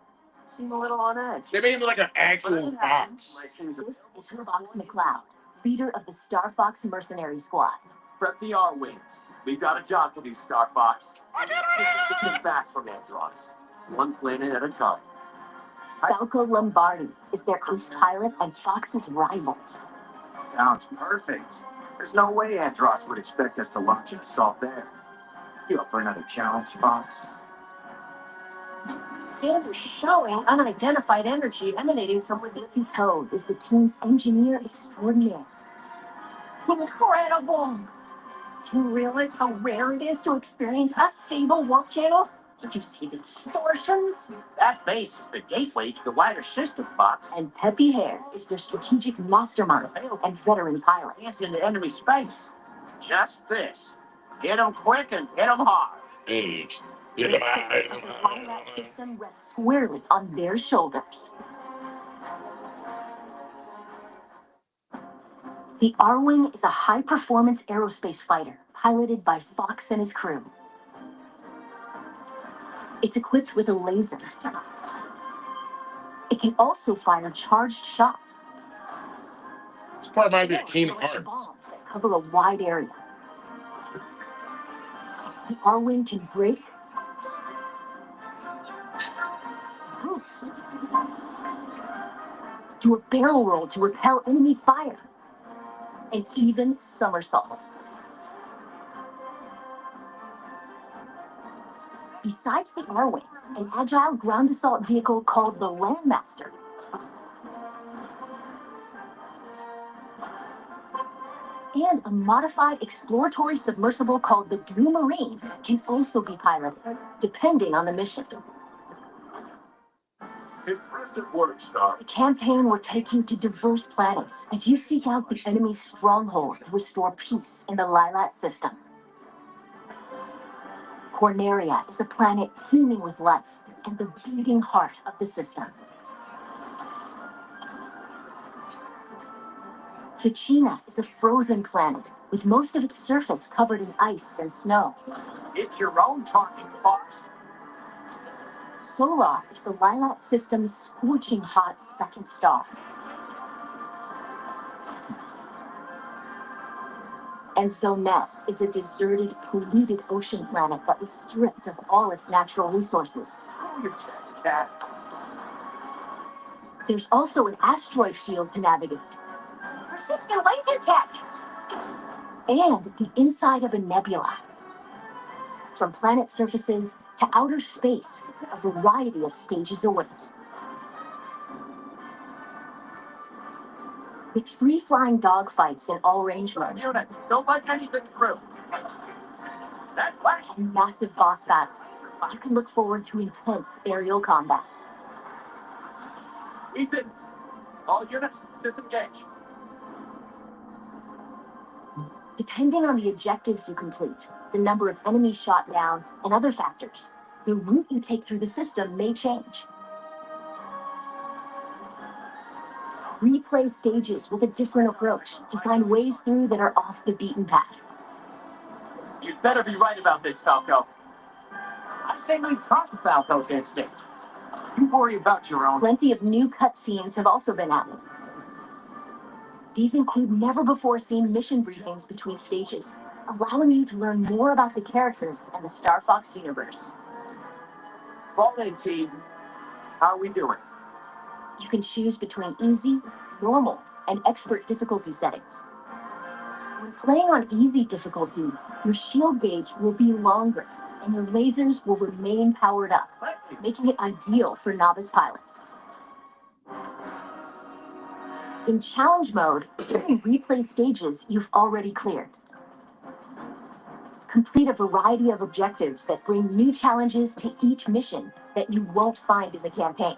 Seem a little on edge. They made him like an actual fox. This is Fox McCloud, leader of the Star Fox Mercenary Squad. Prep the R-Wings. We've got a job to do, Star Fox. Get back from Andross. One planet at a time. Falco Lombardi is their ace pilot and Fox's rival. Sounds perfect. There's no way Andross would expect us to launch an assault there. You up for another challenge, Fox? Scans are showing unidentified energy emanating from within. Toad is the team's engineer extraordinaire. Incredible! Do you realize how rare it is to experience a stable warp channel? Did you see the distortions? That base is the gateway to the wider system, Fox. And Peppy Hare is their strategic mastermind and veteran pilot. It's in the enemy space. Just this. Hit 'em quick and hit 'em hard. Hey. The success of the Lilac system rests squarely on their shoulders. The R-Wing is a high-performance aerospace fighter piloted by Fox and his crew. It's equipped with a laser. It can also fire charged shots. This part might be a Kingdom Hearts. Bombs that cover a wide area. The R-Wing can break, boost, do a barrel roll to repel enemy fire, and even somersault. Besides the R-Wing, an agile ground assault vehicle called the Landmaster and a modified exploratory submersible called the Blue Marine can also be piloted, depending on the mission. Impressive work, Star. The campaign will take you to diverse planets as you seek out the enemy's stronghold to restore peace in the Lilac system. Corneria is a planet teeming with life and the beating heart of the system. Ficina is a frozen planet with most of its surface covered in ice and snow. It's your own target, Fox. Solar is the Lilac system's scorching hot second star. And Zoness is a deserted, polluted ocean planet that was stripped of all its natural resources. Cool your jets, Cat. There's also an asteroid field to navigate. Persistent laser tech! And the inside of a nebula. From planet surfaces to outer space, a variety of stages await. With free-flying dogfights in all range mode. Unit, don't let anything through. That flash. And massive boss battles, you can look forward to intense aerial combat. Ethan, all units, disengage. Depending on the objectives you complete, the number of enemies shot down, and other factors, the route you take through the system may change. replay stages with a different approach to find ways through that are off the beaten path. You'd better be right about this, Falco. I say we trust Falco's instincts. You worry about your own. Plenty of new cutscenes have also been added. These include never-before-seen mission briefings between stages, allowing you to learn more about the characters and the Star Fox universe. Fall in, team. How are we doing? You can choose between easy, normal, and expert difficulty settings. When playing on easy difficulty, your shield gauge will be longer, and your lasers will remain powered up, making it ideal for novice pilots. In challenge mode, you can replay stages you've already cleared. Complete a variety of objectives that bring new challenges to each mission that you won't find in the campaign.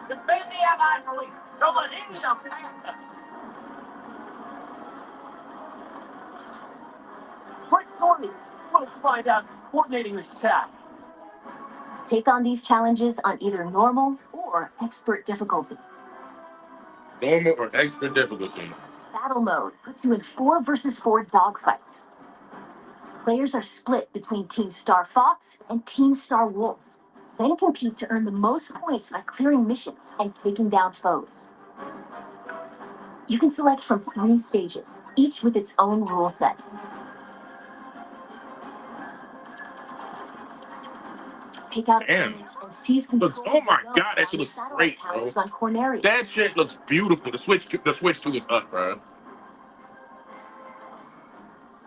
Defend the Allied fleet! Don't let any of them pass us! Quick, Thorny! We'll find out who's coordinating this attack. Take on these challenges on either normal or expert difficulty. Normal or expert difficulty. Battle mode puts you in 4 versus 4 dogfights. Players are split between Team Star Fox and Team Star Wolf, then compete to earn the most points by clearing missions and taking down foes. You can select from 3 stages, each with its own rule set. Take out opponents and seize control. Oh my God, that shit looks great, bro. On Corneria. That shit looks beautiful. The switch 2 is up, bro.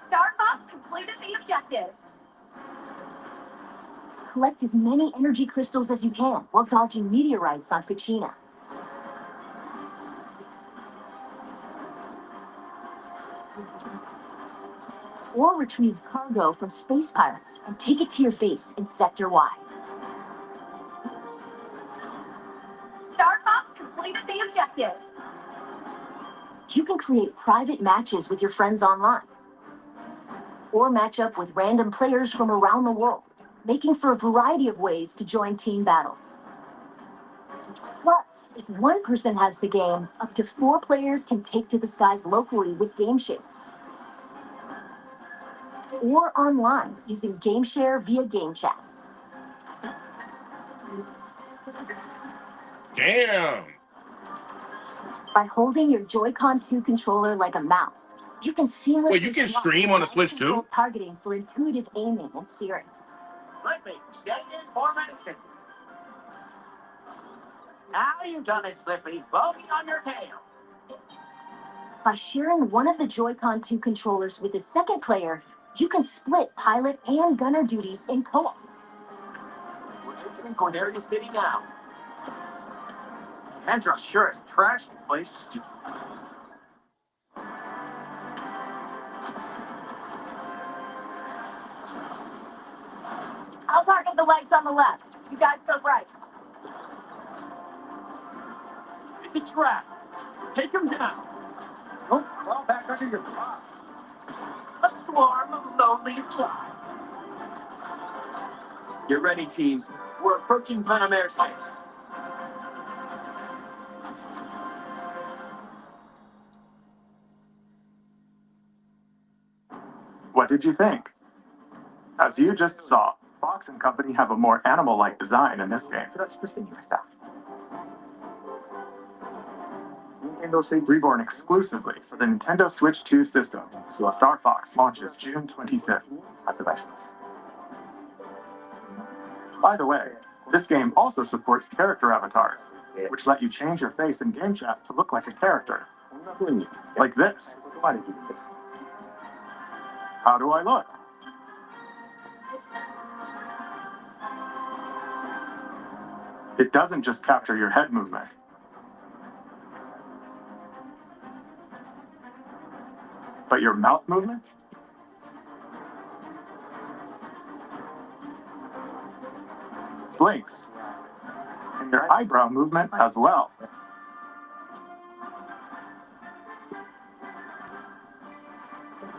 Star Fox completed the objective. Collect as many energy crystals as you can while dodging meteorites on Ficina. Or retrieve cargo from space pirates and take it to your base in Sector Y. Star Fox completed the objective. You can create private matches with your friends online, or match up with random players from around the world, making for a variety of ways to join team battles. Plus, if one person has the game, up to 4 players can take to the skies locally with GameShare. Or online using GameShare via GameChat. Damn. By holding your Joy-Con 2 controller like a mouse, you can seamlessly Wait, you can swap stream on the Switch too? mouse-controlled targeting for intuitive aiming and steering. Slippy, stay in formation. Now you've done it, Slippy. Bogey on your tail. By sharing one of the Joy-Con 2 controllers with a second player, you can split pilot and gunner duties in co-op. We're fixing Corneria City now. Andros sure is trashed the place. I'll target the lights on the left. You guys go right. It's a trap. Take him down. Don't crawl back under your car. A swarm of lonely flies. You're ready, team. We're approaching Venom airspace. What did you think? As you just saw, Fox and Company have a more animal-like design in this game. Reborn exclusively for the Nintendo Switch 2 system. Star Fox launches June 25th. By the way, this game also supports character avatars, which let you change your face in game chat to look like a character. Like this. How do I look? It doesn't just capture your head movement. But your mouth movement? Blinks. And your eyebrow movement as well.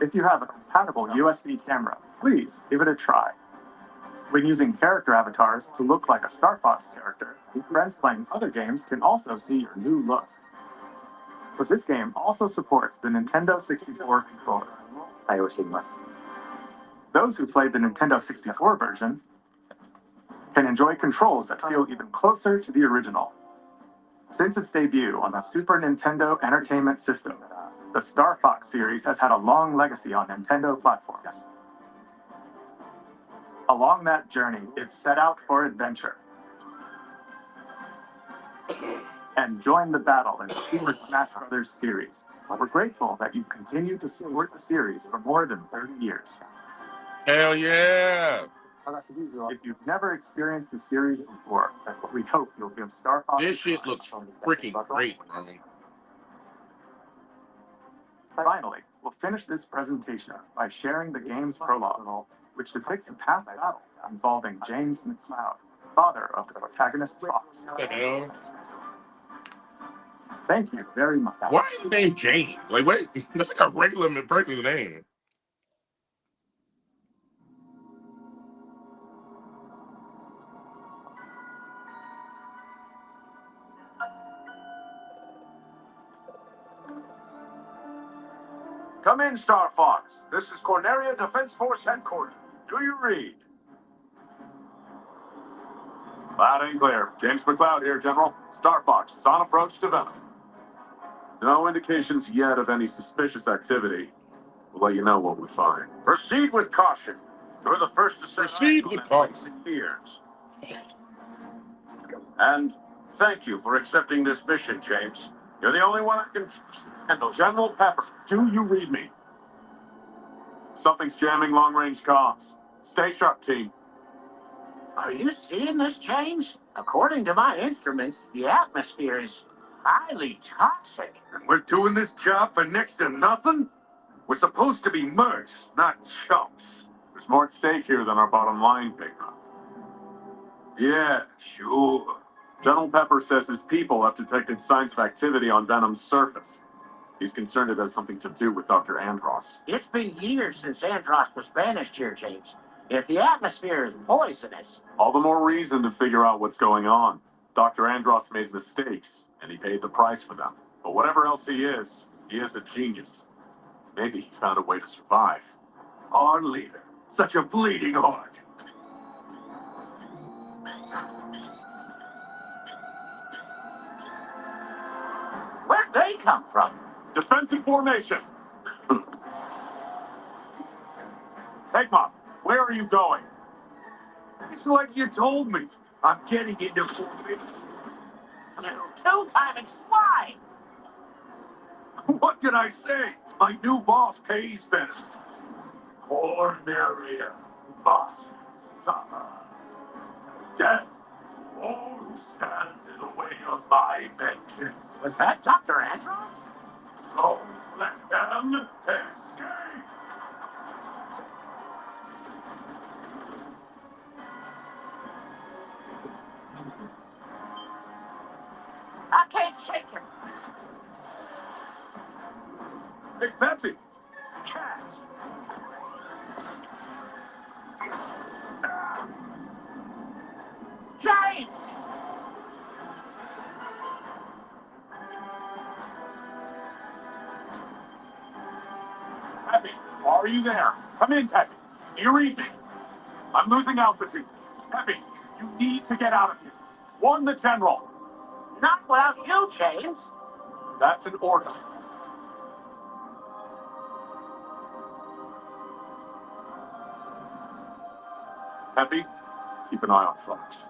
If you have a compatible USB camera, please give it a try. When using character avatars to look like a Star Fox character, friends playing other games can also see your new look. But this game also supports the Nintendo 64 controller. Those who played the Nintendo 64 version can enjoy controls that feel even closer to the original. Since its debut on the Super Nintendo Entertainment System, the Star Fox series has had a long legacy on Nintendo platforms. Along that journey, it set out for adventure and joined the battle in the Super Smash Bros. Series. We're grateful that you've continued to support the series for more than 30 years. Hell yeah! If you've never experienced the series before, we hope you'll give Star Fox This shit looks freaking great, bro. Finally, we'll finish this presentation by sharing the game's prologue, which depicts a past battle involving James McCloud, father of the protagonist Fox. What the hell? Thank you very much. Why is his name James? Like, wait, that's like a regular person's name. Come in, Star Fox. This is Corneria Defense Force Headquarters. Do you read? Loud and clear. James McCloud here, General. Star Fox is on approach to Venice. No indications yet of any suspicious activity. We'll let you know what we find. Proceed with caution. You're the first to set Proceed eyes with on that caution. place in years. And thank you for accepting this mission, James. You're the only one I can handle. General Pepper, do you read me? Something's jamming long-range comms. Stay sharp, team. Are you seeing this, James? According to my instruments, the atmosphere is highly toxic. And we're doing this job for next to nothing? We're supposed to be mercs, not chumps. There's more at stake here than our bottom line, Big Mouth. Yeah, sure. General Pepper says his people have detected signs of activity on Venom's surface. He's concerned it has something to do with Dr. Andross. It's been years since Andross was banished here, James. If the atmosphere is poisonous... All the more reason to figure out what's going on. Dr. Andross made mistakes, and he paid the price for them. But whatever else he is a genius. Maybe he found a way to survive. Our leader, such a bleeding heart. Where'd they come from? Defensive formation. Pegmont, where are you going? It's like you told me. I'm getting into formation. You two-timing swine! What can I say? My new boss pays better. Corneria must suffer. Death won't stand in the way of my vengeance. Was that Dr. Andross? Don't let them escape. I can't shake him. Hey, Peppy. Cat. James! Peppy, are you there? Come in, Peppy. Do you read me? I'm losing altitude. Peppy, you need to get out of here. Warn the general. Not without you, James. That's an order. Peppy, keep an eye on Fox.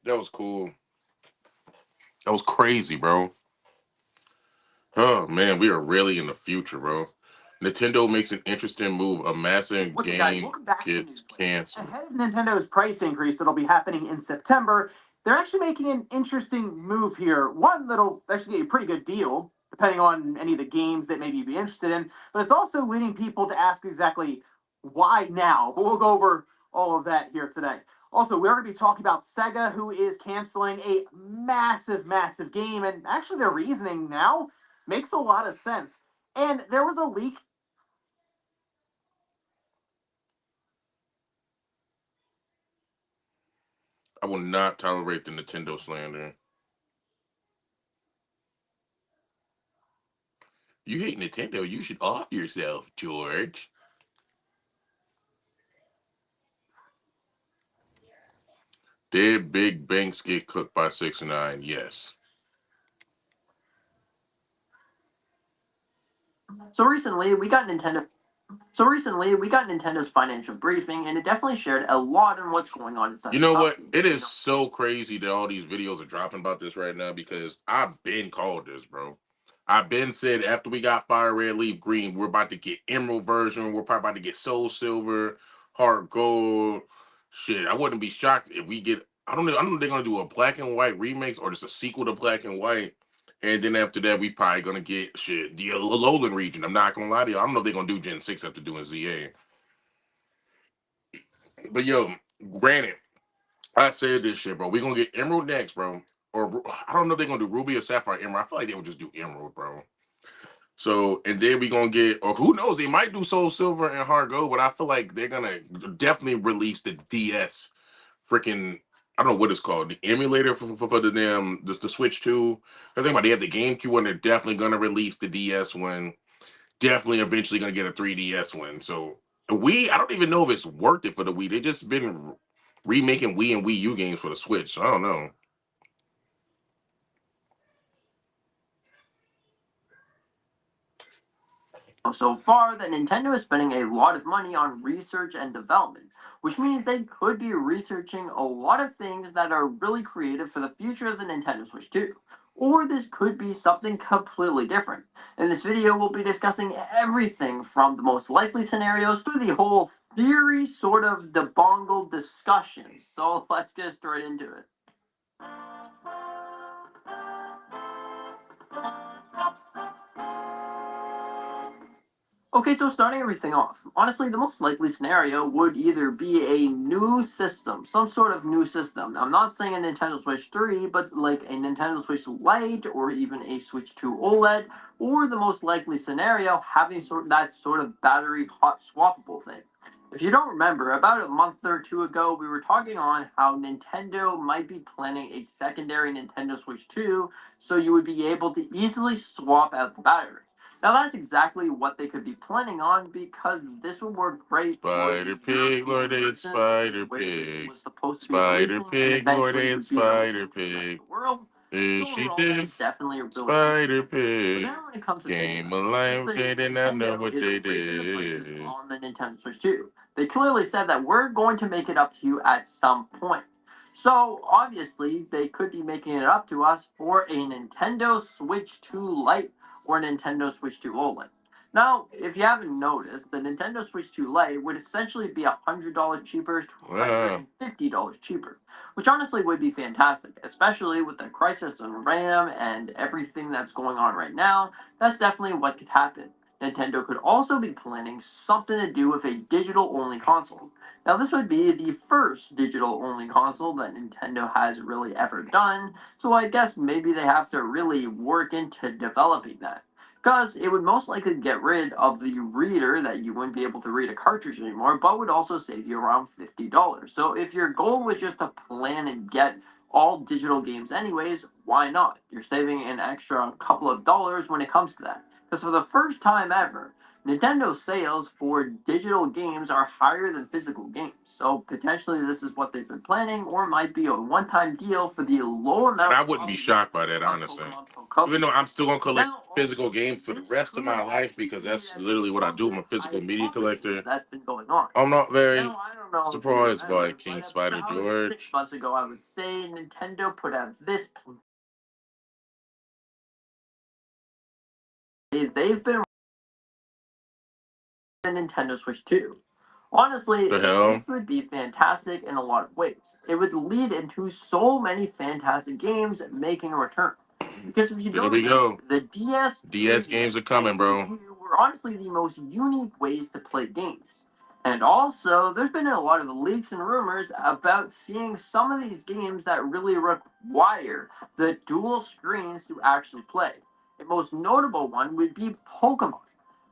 That was cool. That was crazy, bro. Oh man, we are really in the future, bro. Nintendo makes an interesting move. A massive What's up, guys? game Welcome back to gets News Clips. canceled. Ahead of Nintendo's price increase that'll be happening in September, they're actually making an interesting move here. One that'll actually get you a pretty good deal, depending on any of the games that maybe you'd be interested in. But it's also leading people to ask exactly why now. But we'll go over all of that here today. Also, we're going to be talking about Sega, who is canceling a massive, massive game, and actually their reasoning now makes a lot of sense. And there was a leak. I will not tolerate the Nintendo slander. You hate Nintendo, you should off yourself, George. Did big banks get cooked by 6ix9ine? Yes. So recently, we got Nintendo's financial briefing, and it definitely shared a lot on what's going on inside You the know what? company. It is so crazy that all these videos are dropping about this right now because I've been called this, bro. I've been said after we got Fire Red Leaf Green, we're about to get Emerald version. We're probably about to get Soul Silver, Heart Gold. Shit, I wouldn't be shocked if we get. I don't know. I don't know if they're gonna do a black and white remix or just a sequel to Black and White. And then after that, we probably gonna get shit the Alolan region. I'm not gonna lie to you. I don't know if they're gonna do Gen 6 after doing ZA. But yo, granted. I said this shit, bro. We're gonna get Emerald next, bro. Or I don't know if they're gonna do Ruby or Sapphire Emerald. I feel like they would just do Emerald, bro. So and then we gonna get, or who knows, they might do Soul Silver and Heart Gold, but I feel like they're gonna definitely release the DS freaking I don't know what it's called, the emulator for the damn the Switch 2. I think about they have the GameCube one, they're definitely gonna release the DS one. Definitely eventually gonna get a 3DS one. So Wii, I don't even know if it's worth it for the Wii. They just been remaking Wii and Wii U games for the Switch. So I don't know. So far that Nintendo is spending a lot of money on research and development, which means they could be researching a lot of things that are really creative for the future of the Nintendo Switch 2. Or this could be something completely different. In this video, we'll be discussing everything from the most likely scenarios to the whole theory sort of debongle discussion. So let's get straight into it. Okay, so starting everything off, honestly, the most likely scenario would either be a new system, some sort of new system. I'm not saying a Nintendo Switch 3, but like a Nintendo Switch Lite or even a Switch 2 OLED, or the most likely scenario, having that sort of battery hot swappable thing. If you don't remember, about a month or two ago, we were talking on how Nintendo might be planning a secondary Nintendo Switch 2, so you would be able to easily swap out the battery. Now that's exactly what they could be planning on because this would work great for Spider Pig, Lord and Spider Pig. Spider Pig, Lord and Spider Pig. Is she deaf? Spider Pig. Game alive, they did not know what they did. On the Nintendo Switch 2. They clearly said that we're going to make it up to you at some point. So obviously they could be making it up to us for a Nintendo Switch 2 Lite or Nintendo Switch 2 OLED. Now, if you haven't noticed, the Nintendo Switch 2 Lite would essentially be $100 cheaper to $150 cheaper, which honestly would be fantastic, especially with the crisis on RAM and everything that's going on right now. That's definitely what could happen. Nintendo could also be planning something to do with a digital-only console. Now, this would be the first digital-only console that Nintendo has really ever done, so I guess maybe they have to really work into developing that. Because it would most likely get rid of the reader that you wouldn't be able to read a cartridge anymore, but would also save you around $50. So if your goal was just to plan and get all digital games anyways, why not? You're saving an extra couple of dollars when it comes to that. Because for the first time ever, Nintendo sales for digital games are higher than physical games. So potentially this is what they've been planning, or might be a one-time deal for the low amount. And I wouldn't be shocked by that, honestly. Even though I'm still gonna collect physical games for the rest of my life because that's literally what I do. I'm a physical media collector. That's been going on. I'm not very Now, I don't know surprised by King Spider about George. 6 months ago, I would say Nintendo put out this. They've been the Nintendo Switch 2. Honestly, this would be fantastic in a lot of ways. It would lead into so many fantastic games making a return. Because if you don't know, the DS games are coming, bro. were honestly the most unique ways to play games. And also, there's been a lot of leaks and rumors about seeing some of these games that really require the dual screens to actually play. The most notable one would be Pokemon.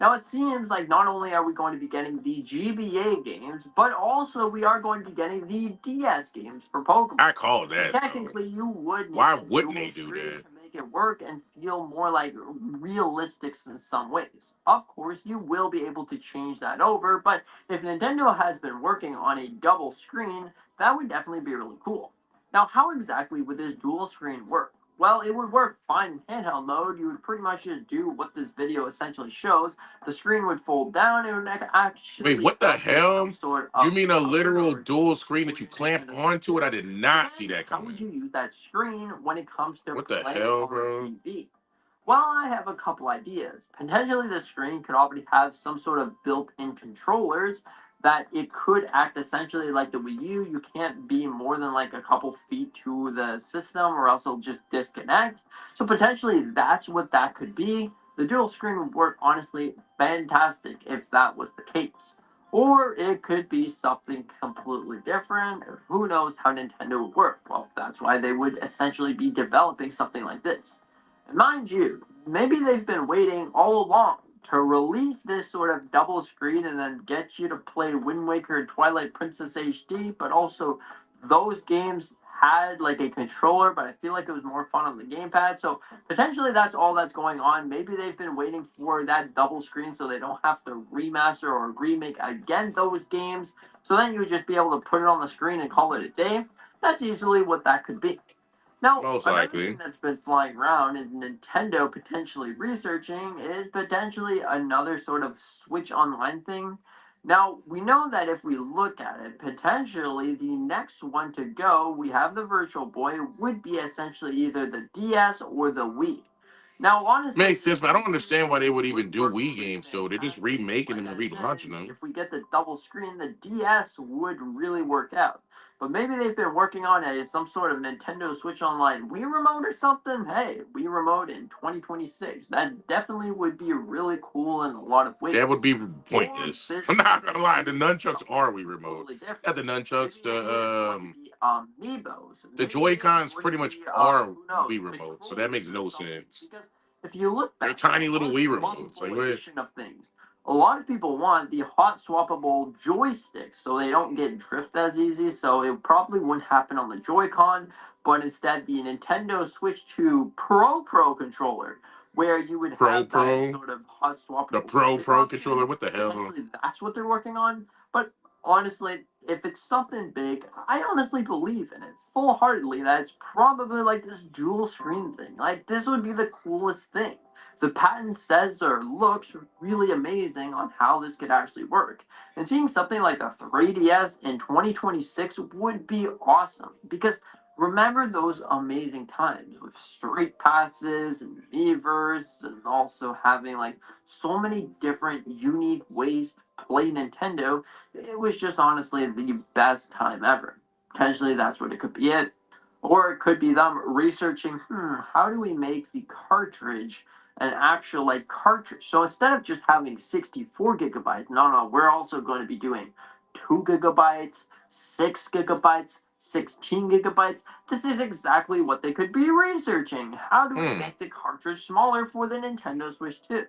Now, it seems like not only are we going to be getting the GBA games, but also we are going to be getting the DS games for Pokemon. I call that. Technically, you would need Why a wouldn't dual they do screen that? to make it work and feel more like realistic in some ways. Of course, you will be able to change that over, but if Nintendo has been working on a double screen, that would definitely be really cool. Now, how exactly would this dual screen work? Well, it would work fine in handheld mode. You would pretty much just do what this video essentially shows. The screen would fold down and would actually Wait, what the activate some hell? sort You of mean a cover literal or dual screen that you clamp coordination of onto it? I did not see that how would coming. you use that screen when it comes to What the playing hell, on bro? TV? Well, I have a couple ideas. Potentially, the screen could already have some sort of built-in controllers that it could act essentially like the Wii U. You can't be more than like a couple feet to the system, or else it'll just disconnect. So potentially, that's what that could be. The dual screen would work honestly fantastic if that was the case. Or it could be something completely different. Or who knows how Nintendo would work? Well, that's why they would essentially be developing something like this. And mind you, maybe they've been waiting all along to release this sort of double screen and then get you to play Wind Waker and Twilight Princess HD, but also those games had like a controller, but I feel like it was more fun on the gamepad. So potentially that's all that's going on. Maybe they've been waiting for that double screen so they don't have to remaster or remake again those games. So then you would just be able to put it on the screen and call it a day. That's easily what that could be. Now, Most another thing likely. that's been flying around and Nintendo potentially researching is potentially another sort of Switch Online thing. Now, we know that if we look at it, potentially the next one to go, we have the Virtual Boy, would be essentially either the DS or the Wii. Now, honestly, Makes the sense, but I don't DS understand why they would even would do work Wii pretty games though. They're just fantastic. remaking them Like and I said, relaunching them. if we get the double screen, the DS would really work out. But maybe they've been working on some sort of Nintendo Switch Online Wii remote or something. Hey, Wii remote in 2026. That definitely would be really cool in a lot of That would ways. be Or pointless. this I'm not could gonna lie. The be nunchucks something are Wii remote. totally Got different. the Maybe nunchucks. it would be amiibos. The Maybe Joy it Cons would pretty much be are who knows, Wii remote, so that controllers makes or no something. sense. Because if you look They're back tiny little on Wii the remotes. Like console what? edition of things, a lot of people want the hot swappable joysticks so they don't get drift as easy. So it probably wouldn't happen on the Joy-Con, but instead the Nintendo switched to Pro controller, where you would Pro have that Pro, sort of hot the swappable Pro stick Pro controller. option. What the hell? Potentially that's what they're working on. But honestly, if it's something big, I honestly believe in it full heartedly that it's probably like this dual screen thing. Like this would be the coolest thing. The patent says or looks really amazing on how this could actually work. And seeing something like the 3DS in 2026 would be awesome because remember those amazing times with street passes and Miiverse and also having like so many different unique ways to play Nintendo. It was just honestly the best time ever. Potentially that's what it could be it. Or it could be them researching, how do we make the cartridge an actual like cartridge? So instead of just having 64 gigabytes, no, we're also going to be doing 2 gigabytes, 6 gigabytes, 16 gigabytes. This is exactly what they could be researching. How do we Hmm. make the cartridge smaller for the Nintendo Switch 2?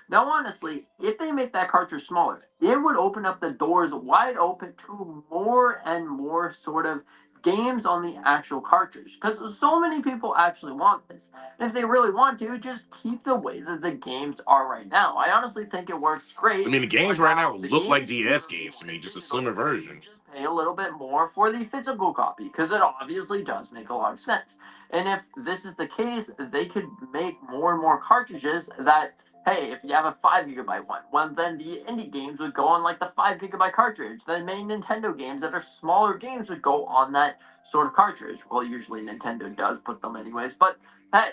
Now, honestly, if they make that cartridge smaller, it would open up the doors wide open to more and more sort of games on the actual cartridge. Because so many people actually want this. And if they really want to, just keep the way that the games are right now. I honestly think it works I great mean, the on games right now how the look like games you DS review games to me, and just a physical slimmer display, you version. just pay a little bit more for the physical copy. Because it obviously does make a lot of sense. And if this is the case, they could make more and more cartridges that hey, if you have a 5 gigabyte one, well, then the indie games would go on like the 5 gigabyte cartridge. The main Nintendo games that are smaller games would go on that sort of cartridge. Well, usually Nintendo does put them anyways, but hey,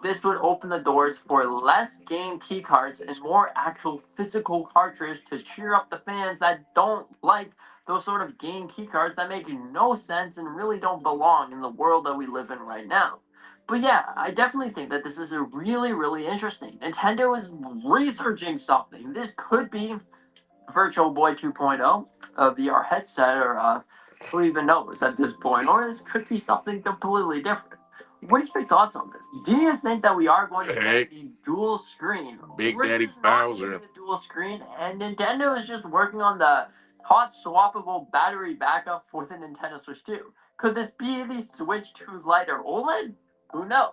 this would open the doors for less game key cards and more actual physical cartridge to cheer up the fans that don't like those sort of game key cards that make no sense and really don't belong in the world that we live in right now. But yeah, I definitely think that this is a really, really interesting. Nintendo is researching something. This could be Virtual Boy 2.0, a VR headset, or who even knows at this point, or this could be something completely different. What are your thoughts on this? Do you think that we are going to Heck, get the dual screen, Big or is Daddy this not going to be Bowser. the dual screen, and Nintendo is just working on the hot swappable battery backup for the Nintendo Switch 2? Could this be the Switch 2 Lite or OLED? Who knows?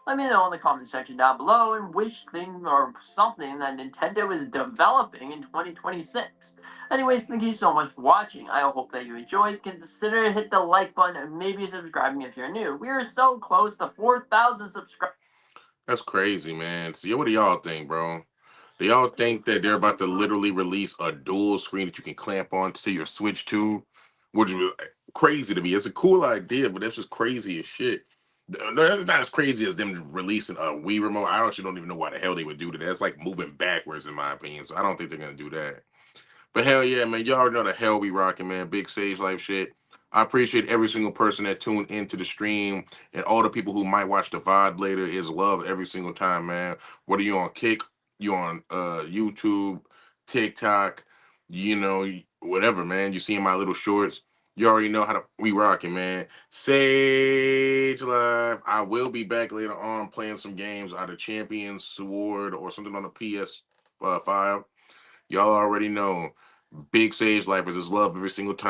Let me know in the comment section down below and which thing or something that Nintendo is developing in 2026. Anyways, thank you so much for watching. I hope that you enjoyed. Consider hit the like button and maybe subscribing if you're new. We are so close to 4,000 subscribers. That's crazy, man. See, what do y'all think, bro? Do y'all think that they're about to literally release a dual screen that you can clamp onto your Switch 2? Which is crazy to me. It's a cool idea, but that's just crazy as shit. No, that's not as crazy as them releasing a Wii remote. I actually don't even know why the hell they would do that. That's like moving backwards, in my opinion. So I don't think they're gonna do that. But hell yeah, man. Y'all already know the hell we rocking, man. Big Sage Life shit. I appreciate every single person that tuned into the stream and all the people who might watch the VOD later. Is love every single time, man. Whether you on Kick, you on YouTube, TikTok, whatever, man. You seeing my little shorts. You already know how to we rocking, man. Sage Life. I will be back later on playing some games, either Champions Sword or something on the PS5. Y'all already know. Big Sage Life is love every single time.